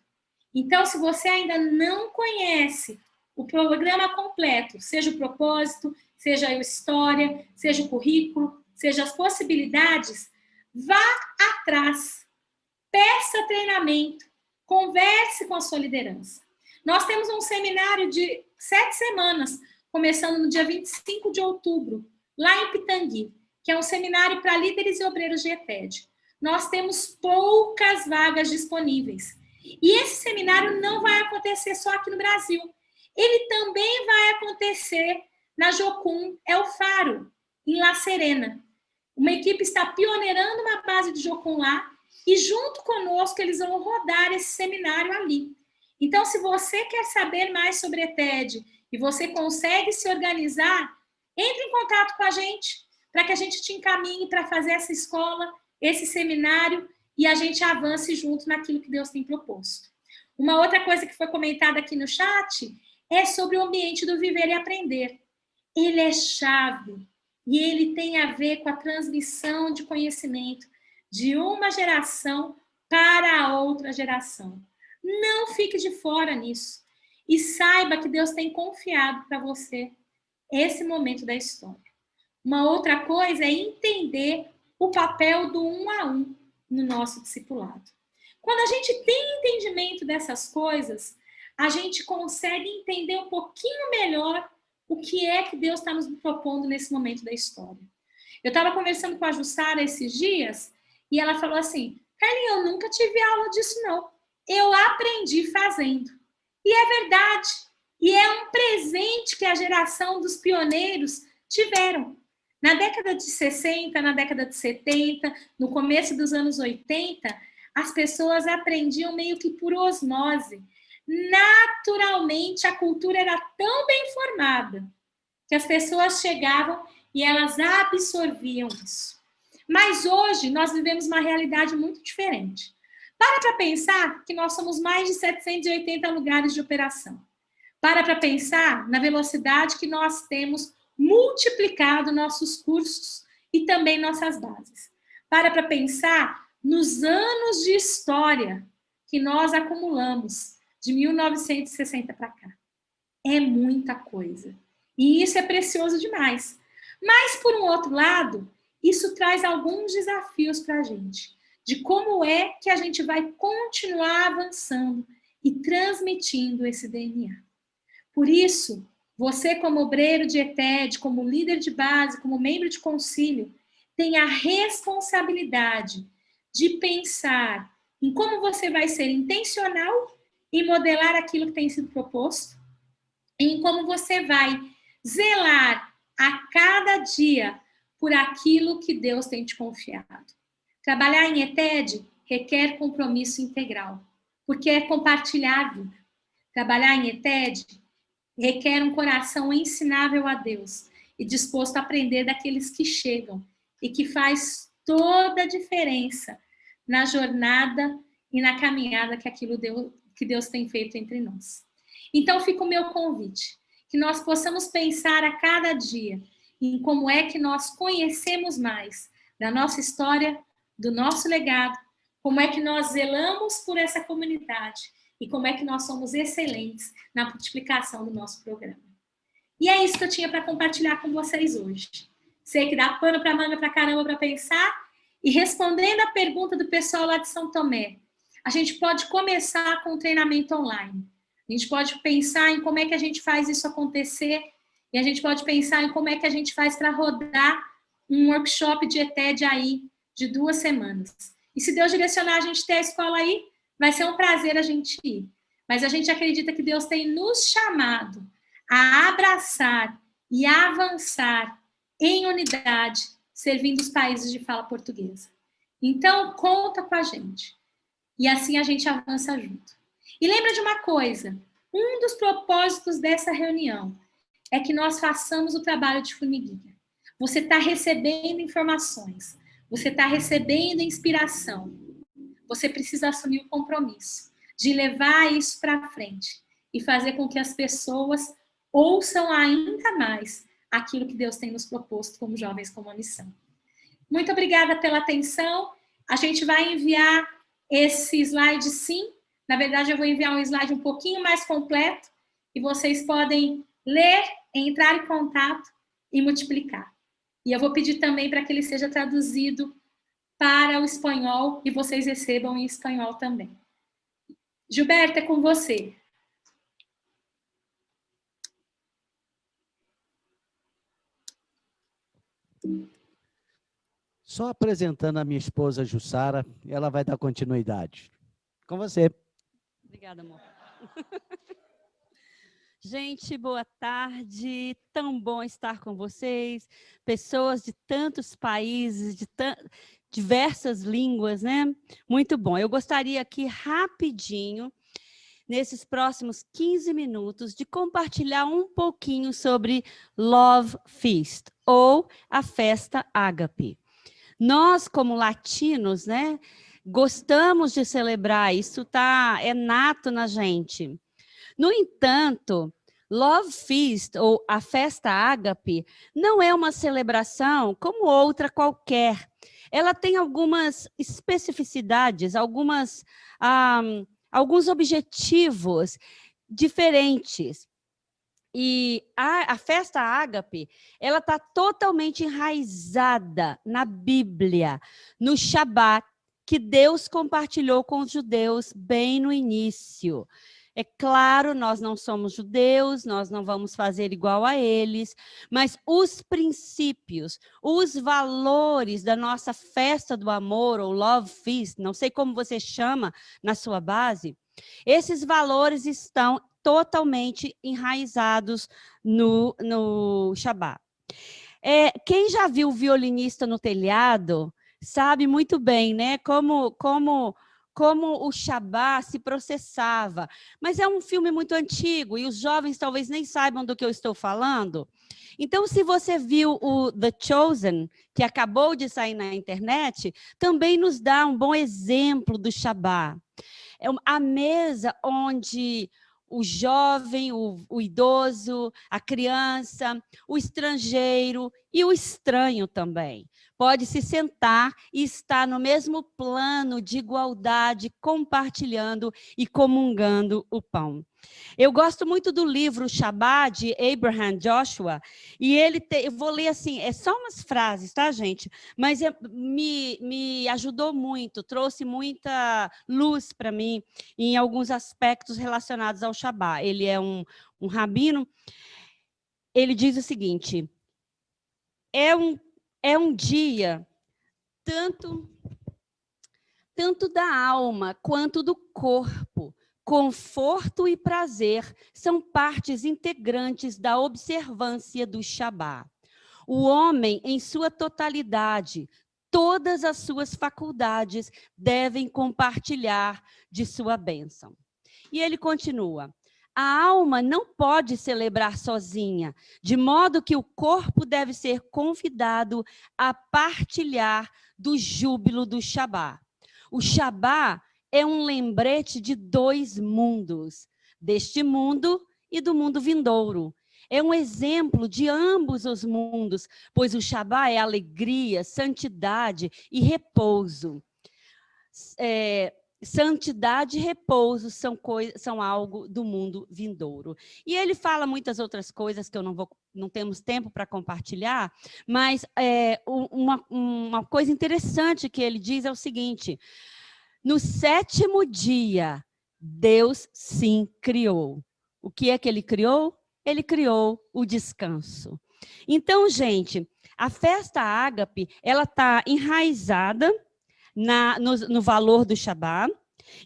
Então, se você ainda não conhece o programa completo, seja o propósito, seja a história, seja o currículo, seja as possibilidades, vá atrás, peça treinamento, converse com a sua liderança. Nós temos um seminário de 7 semanas, começando no dia 25 de outubro, lá em Pitangui, que é um seminário para líderes e obreiros de ETED. Nós temos poucas vagas disponíveis. E esse seminário não vai acontecer só aqui no Brasil. Ele também vai acontecer na Jocum El Faro, em La Serena. Uma equipe está pioneirando uma base de Jocum lá e junto conosco eles vão rodar esse seminário ali. Então, se você quer saber mais sobre ETED e você consegue se organizar, entre em contato com a gente para que a gente te encaminhe para fazer essa escola, esse seminário e a gente avance junto naquilo que Deus tem proposto. Uma outra coisa que foi comentada aqui no chat é sobre o ambiente do viver e aprender. Ele é chave e ele tem a ver com a transmissão de conhecimento de uma geração para a outra geração. Não fique de fora nisso e saiba que Deus tem confiado para você esse momento da história. Uma outra coisa é entender o papel do 1 a 1 no nosso discipulado. Quando a gente tem entendimento dessas coisas, a gente consegue entender um pouquinho melhor o que é que Deus está nos propondo nesse momento da história. Eu estava conversando com a Jussara esses dias e ela falou assim: Carlinha, eu nunca tive aula disso não. Eu aprendi fazendo. E é verdade. E é um presente que a geração dos pioneiros tiveram. Na década de 60, na década de 70, no começo dos anos 80, as pessoas aprendiam meio que por osmose. naturalmente a cultura era tão bem formada que as pessoas chegavam e elas absorviam isso. Mas hoje nós vivemos uma realidade muito diferente. Para pensar que nós somos mais de 780 lugares de operação. Para pensar na velocidade que nós temos multiplicado nossos cursos e também nossas bases. Para pensar nos anos de história que nós acumulamos de 1960 para cá. É muita coisa. E isso é precioso demais. Mas, por um outro lado, isso traz alguns desafios para a gente, de como é que a gente vai continuar avançando e transmitindo esse DNA. Por isso, você como obreiro de ETED, como líder de base, como membro de concílio, tem a responsabilidade de pensar em como você vai ser intencional em modelar aquilo que tem sido proposto, em como você vai zelar a cada dia por aquilo que Deus tem te confiado. Trabalhar em ETED requer compromisso integral, porque é compartilhar a vida. Trabalhar em ETED requer um coração ensinável a Deus e disposto a aprender daqueles que chegam e que faz toda a diferença na jornada e na caminhada que Deus tem feito entre nós. Então, fica o meu convite, que nós possamos pensar a cada dia em como é que nós conhecemos mais da nossa história, do nosso legado, como é que nós zelamos por essa comunidade e como é que nós somos excelentes na multiplicação do nosso programa. E é isso que eu tinha para compartilhar com vocês hoje. Sei que dá pano para manga para caramba para pensar, e respondendo a pergunta do pessoal lá de São Tomé, a gente pode começar com o treinamento online. A gente pode pensar em como é que a gente faz isso acontecer, e a gente pode pensar em como é que a gente faz para rodar um workshop de ETED aí, de 2 semanas. E se Deus direcionar a gente ter a escola aí, vai ser um prazer a gente ir. Mas a gente acredita que Deus tem nos chamado a abraçar e a avançar em unidade, servindo os países de fala portuguesa. Então, conta com a gente. E assim a gente avança junto. E lembra de uma coisa, um dos propósitos dessa reunião é que nós façamos o trabalho de formiguinha. Você está recebendo informações, você está recebendo inspiração. Você precisa assumir o compromisso de levar isso para frente e fazer com que as pessoas ouçam ainda mais aquilo que Deus tem nos proposto como jovens com uma missão. Muito obrigada pela atenção. A gente vai enviar esse slide sim. Na verdade, eu vou enviar um slide um pouquinho mais completo e vocês podem ler, entrar em contato e multiplicar. E eu vou pedir também para que ele seja traduzido para o espanhol e vocês recebam em espanhol também. Gilberto, é com você. Só apresentando a minha esposa, Jussara, ela vai dar continuidade. Com você. Obrigada, amor. Gente, boa tarde. Tão bom estar com vocês. Pessoas de tantos países, de diversas línguas, né? Muito bom. Eu gostaria aqui rapidinho, nesses próximos 15 minutos, de compartilhar um pouquinho sobre Love Feast, ou a festa Ágape. Nós, como latinos, né, gostamos de celebrar, isso é nato na gente. No entanto, Love Feast, ou a festa Ágape, não é uma celebração como outra qualquer. Ela tem algumas especificidades, alguns objetivos diferentes. E a festa Ágape, ela está totalmente enraizada na Bíblia, no Shabat, que Deus compartilhou com os judeus bem no início. É claro, nós não somos judeus, nós não vamos fazer igual a eles, mas os princípios, os valores da nossa festa do amor, ou Love Feast, não sei como você chama na sua base, esses valores estão totalmente enraizados no Shabat. Quem já viu Violinista no Telhado sabe muito bem, né, como como o Shabá se processava. Mas é um filme muito antigo e os jovens talvez nem saibam do que eu estou falando. Então, se você viu o The Chosen, que acabou de sair na internet, também nos dá um bom exemplo do Shabá. É a mesa onde o jovem, o idoso, a criança, o estrangeiro e o estranho também pode se sentar e estar no mesmo plano de igualdade, compartilhando e comungando o pão. Eu gosto muito do livro Shabá, de Abraham Joshua, e eu vou ler assim, é só umas frases, tá, gente? Mas me ajudou muito, trouxe muita luz para mim em alguns aspectos relacionados ao Shabá. Ele é um rabino. Ele diz o seguinte: é um dia tanto da alma quanto do corpo. Conforto e prazer são partes integrantes da observância do Shabá. O homem, em sua totalidade, todas as suas faculdades devem compartilhar de sua bênção. E ele continua: a alma não pode celebrar sozinha, de modo que o corpo deve ser convidado a partilhar do júbilo do Shabá. O Shabá é um lembrete de dois mundos, deste mundo e do mundo vindouro. É um exemplo de ambos os mundos, pois o Shabá é alegria, santidade e repouso. Santidade e repouso são algo do mundo vindouro. E ele fala muitas outras coisas que não temos tempo para compartilhar, mas uma coisa interessante que ele diz é o seguinte: no 7º dia, Deus sim criou. O que é que ele criou? Ele criou o descanso. Então, gente, a festa ágape, ela está enraizada no valor do Shabá,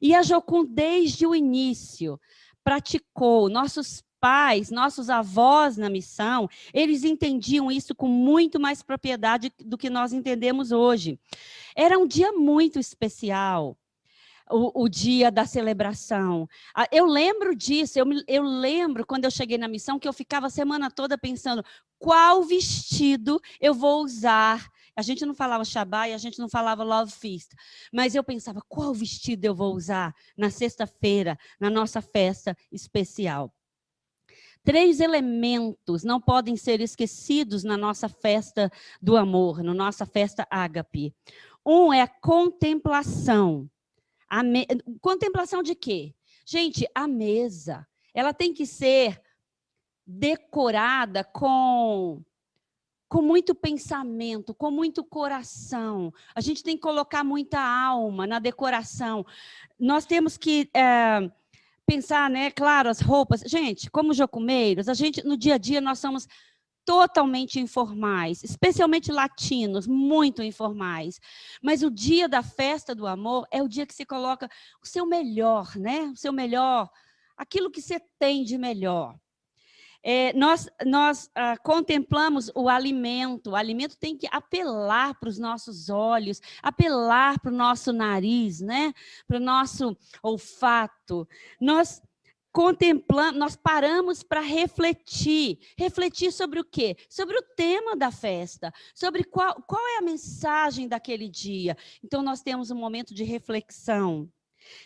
e a Jocum, desde o início, praticou. Nossos pais, nossos avós na missão, eles entendiam isso com muito mais propriedade do que nós entendemos hoje. Era um dia muito especial. O dia da celebração. Eu lembro disso, eu lembro quando eu cheguei na missão que eu ficava a semana toda pensando qual vestido eu vou usar. A gente não falava Shabá e a gente não falava Love Feast, mas eu pensava qual vestido eu vou usar na sexta-feira, na nossa festa especial. 3 elementos não podem ser esquecidos na nossa festa do amor, na nossa festa ágape. Um é a contemplação. Contemplação de quê? Gente, a mesa, ela tem que ser decorada com muito pensamento, com muito coração. A gente tem que colocar muita alma na decoração. Nós temos que pensar, né? Claro, as roupas. Gente, como jocumeiros, no dia a dia nós somos totalmente informais, especialmente latinos, muito informais. Mas o dia da festa do amor é o dia que se coloca o seu melhor, né? O seu melhor, aquilo que você tem de melhor. Nós contemplamos o alimento tem que apelar para os nossos olhos, apelar para o nosso nariz, né? Para o nosso olfato. Nós contemplamos, nós paramos para refletir sobre o quê? Sobre o tema da festa, sobre qual é a mensagem daquele dia. Então, nós temos um momento de reflexão.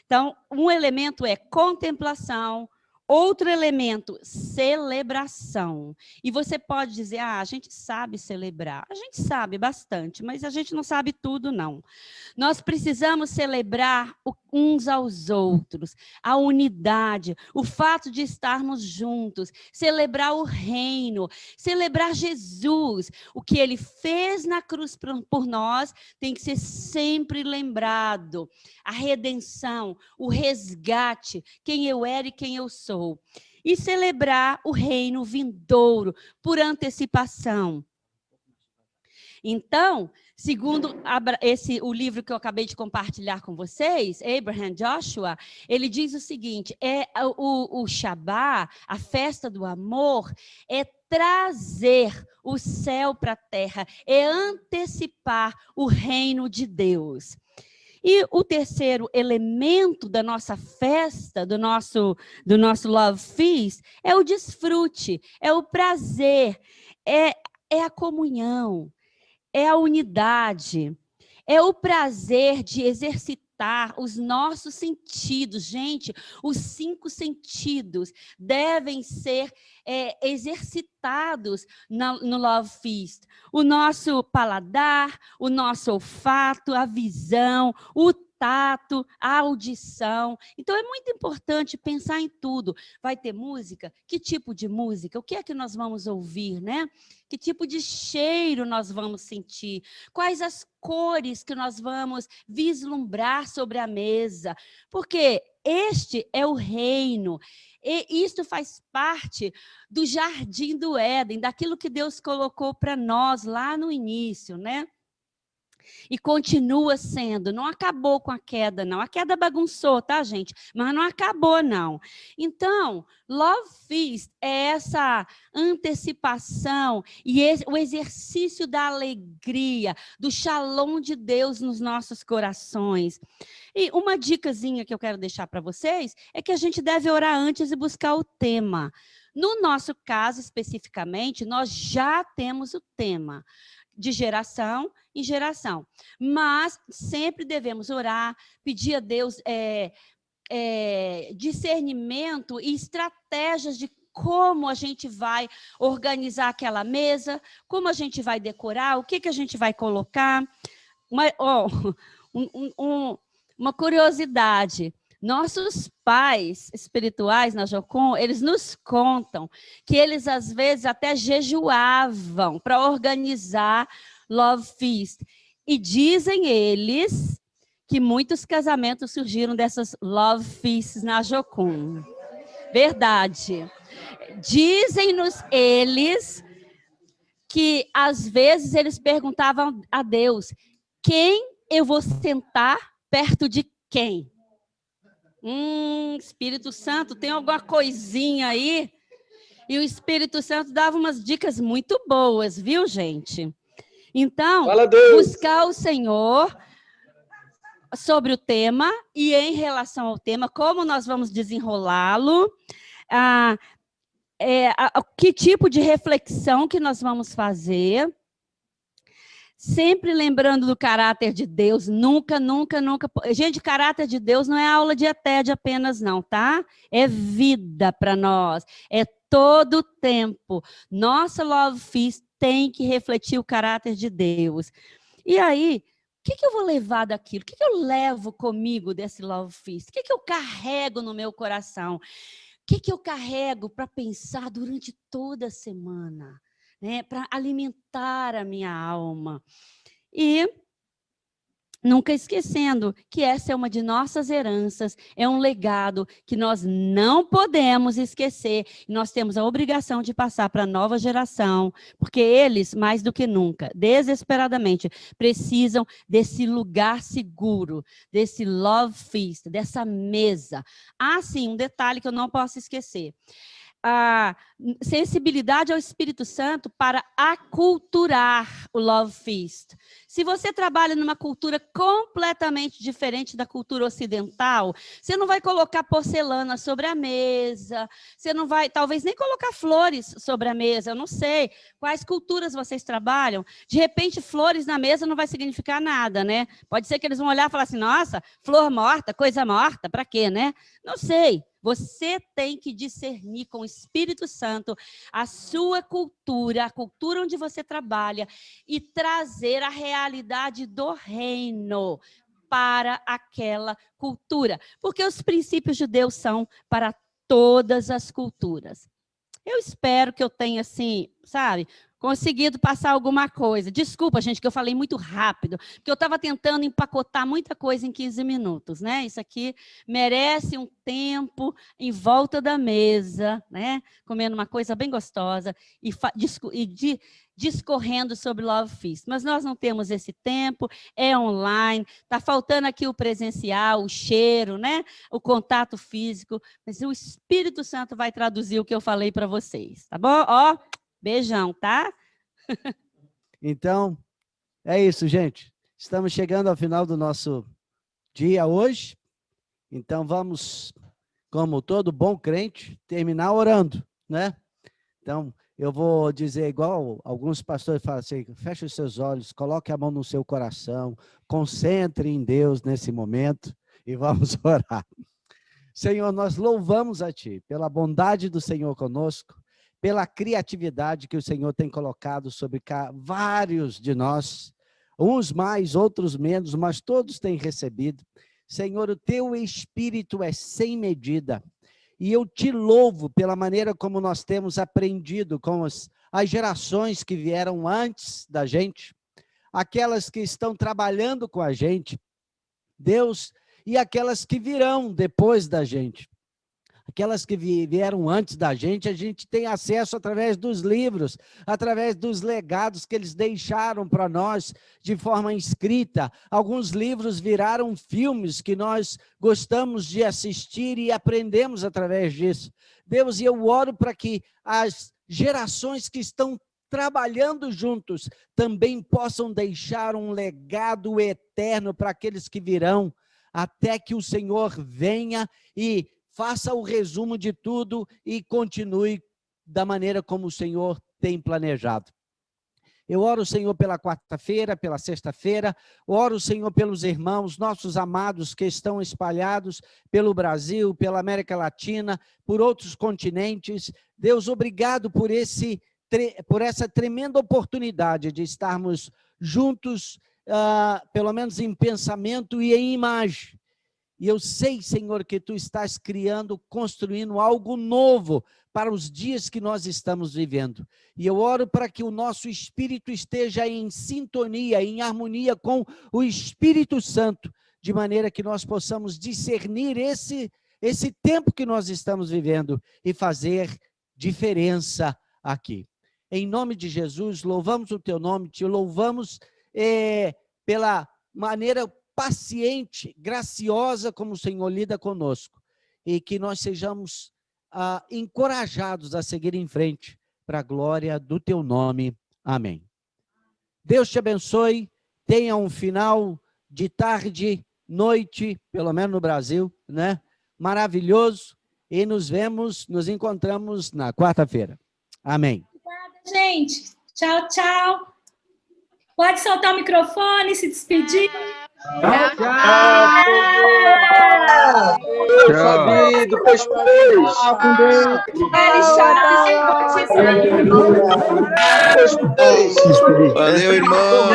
Então, um elemento é contemplação, outro elemento, celebração. E você pode dizer, a gente sabe celebrar. A gente sabe bastante, mas a gente não sabe tudo, não. Nós precisamos celebrar uns aos outros, a unidade, o fato de estarmos juntos, celebrar o reino, celebrar Jesus. O que ele fez na cruz por nós tem que ser sempre lembrado. A redenção, o resgate, quem eu era e quem eu sou. E celebrar o reino vindouro por antecipação. Então, segundo o livro que eu acabei de compartilhar com vocês, Abraham Joshua, ele diz o seguinte: o Shabá, a festa do amor, é trazer o céu para a terra, é antecipar o reino de Deus. E o terceiro elemento da nossa festa, do nosso Love Feast, é o desfrute, é o prazer, é a comunhão, é a unidade, é o prazer de exercitar os nossos sentidos. Gente, os 5 sentidos devem ser exercitados no Love Feast. O nosso paladar, o nosso olfato, a visão, o tato, a audição. Então, é muito importante pensar em tudo. Vai ter música? Que tipo de música? O que é que nós vamos ouvir, né? Que tipo de cheiro nós vamos sentir? Quais as cores que nós vamos vislumbrar sobre a mesa? Porque este é o reino. E isto faz parte do jardim do Éden, daquilo que Deus colocou para nós lá no início, né? E continua sendo, não acabou com a queda, não. A queda bagunçou, tá, gente? Mas não acabou, não. Então, Love Feast é essa antecipação e o exercício da alegria, do shalom de Deus nos nossos corações. E uma dicasinha que eu quero deixar para vocês é que a gente deve orar antes e buscar o tema. No nosso caso, especificamente, nós já temos o tema de geração em geração. Mas sempre devemos orar, pedir a Deus discernimento e estratégias de como a gente vai organizar aquela mesa, como a gente vai decorar, o que a gente vai colocar. Uma curiosidade. Nossos pais espirituais na Jocum, eles nos contam que eles, às vezes, até jejuavam para organizar Love Feast. E dizem eles que muitos casamentos surgiram dessas Love Feasts na Jocum. Verdade. Dizem-nos eles que, às vezes, eles perguntavam a Deus, quem eu vou sentar perto de quem? Espírito Santo, tem alguma coisinha aí? E o Espírito Santo dava umas dicas muito boas, viu, gente? Então, buscar o Senhor sobre o tema e em relação ao tema, como nós vamos desenrolá-lo, que tipo de reflexão que nós vamos fazer, sempre lembrando do caráter de Deus, nunca... Gente, caráter de Deus não é aula de ETED apenas não, tá? É vida para nós, é todo o tempo. Nossa Love Feast tem que refletir o caráter de Deus. E aí, o que eu vou levar daquilo? O que eu levo comigo desse Love Feast? O que eu carrego no meu coração? O que eu carrego para pensar durante toda a semana? Né, para alimentar a minha alma. E nunca esquecendo que essa é uma de nossas heranças, é um legado que nós não podemos esquecer. Nós temos a obrigação de passar para a nova geração, porque eles, mais do que nunca, desesperadamente, precisam desse lugar seguro, desse Love Feast, dessa mesa. Sim, um detalhe que eu não posso esquecer. A sensibilidade ao Espírito Santo para aculturar o Love Feast. Se você trabalha numa cultura completamente diferente da cultura ocidental, você não vai colocar porcelana sobre a mesa, você não vai, talvez, nem colocar flores sobre a mesa, eu não sei quais culturas vocês trabalham. De repente, flores na mesa não vai significar nada, né? Pode ser que eles vão olhar e falar assim, nossa, flor morta, coisa morta, para quê, né? Não sei. Você tem que discernir com o Espírito Santo a sua cultura, a cultura onde você trabalha, e trazer a realidade do reino para aquela cultura. Porque os princípios judeus são para todas as culturas. Eu espero que eu tenha, assim, sabe, conseguido passar alguma coisa. Desculpa, gente, que eu falei muito rápido, porque eu estava tentando empacotar muita coisa em 15 minutos, né? Isso aqui merece um tempo em volta da mesa, né? Comendo uma coisa bem gostosa e discorrendo sobre Love Feast. Mas nós não temos esse tempo, é online, está faltando aqui o presencial, o cheiro, né? O contato físico, mas o Espírito Santo vai traduzir o que eu falei para vocês, tá bom? Ó, beijão, tá? Então, é isso, gente. Estamos chegando ao final do nosso dia hoje. Então vamos, como todo bom crente, terminar orando, né? Então, eu vou dizer igual alguns pastores falam assim, feche os seus olhos, coloque a mão no seu coração, concentre em Deus nesse momento e vamos orar. Senhor, nós louvamos a Ti pela bondade do Senhor conosco, pela criatividade que o Senhor tem colocado sobre vários de nós, uns mais, outros menos, mas todos têm recebido. Senhor, o Teu Espírito é sem medida. E eu te louvo pela maneira como nós temos aprendido com as gerações que vieram antes da gente, aquelas que estão trabalhando com a gente, Deus, e aquelas que virão depois da gente. Aquelas que vieram antes da gente, a gente tem acesso através dos livros, através dos legados que eles deixaram para nós de forma escrita. Alguns livros viraram filmes que nós gostamos de assistir e aprendemos através disso. Deus, e eu oro para que as gerações que estão trabalhando juntos também possam deixar um legado eterno para aqueles que virão, até que o Senhor venha e faça o resumo de tudo e continue da maneira como o Senhor tem planejado. Eu oro, Senhor, pela quarta-feira, pela sexta-feira, oro, Senhor, pelos irmãos, nossos amados que estão espalhados pelo Brasil, pela América Latina, por outros continentes. Deus, obrigado por essa tremenda oportunidade de estarmos juntos, pelo menos em pensamento e em imagem. E eu sei, Senhor, que Tu estás criando, construindo algo novo para os dias que nós estamos vivendo. E eu oro para que o nosso espírito esteja em sintonia, em harmonia com o Espírito Santo, de maneira que nós possamos discernir esse tempo que nós estamos vivendo e fazer diferença aqui. Em nome de Jesus, louvamos o Teu nome, Te louvamos pela maneira paciente, graciosa como o Senhor lida conosco, e que nós sejamos encorajados a seguir em frente para a glória do Teu nome. Amém. Deus te abençoe, tenha um final de tarde, noite, pelo menos no Brasil, né? Maravilhoso, e nos encontramos na quarta-feira. Amém. Obrigada, gente. Tchau, tchau. Pode soltar o microfone, se despedir. Tchau. Sabido, pois. Valeu, irmão.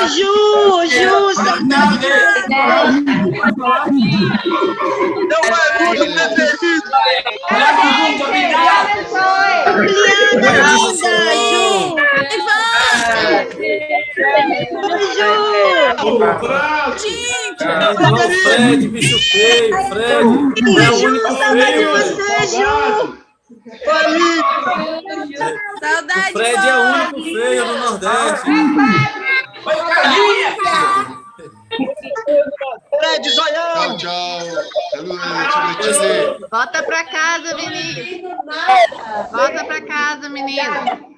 Ju, saudade. Não é muito preferido. Juliana, linda, Ju. Fred, bicho feio, Fred. É o único feio. Saudade. O Fred é o único feio do Nordeste. Fred, zoião. Tchau. Volta pra casa, menino. Volta pra casa, menino.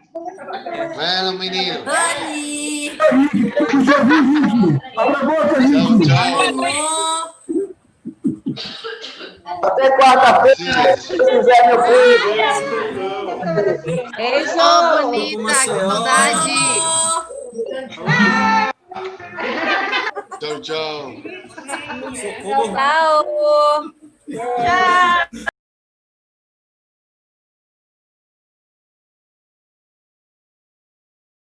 Vai, menino. Tchau. Até quarta-feira, se quiser, meu filho. Beijo, bonita, que saudade. Tchau. Tchau. Tchau.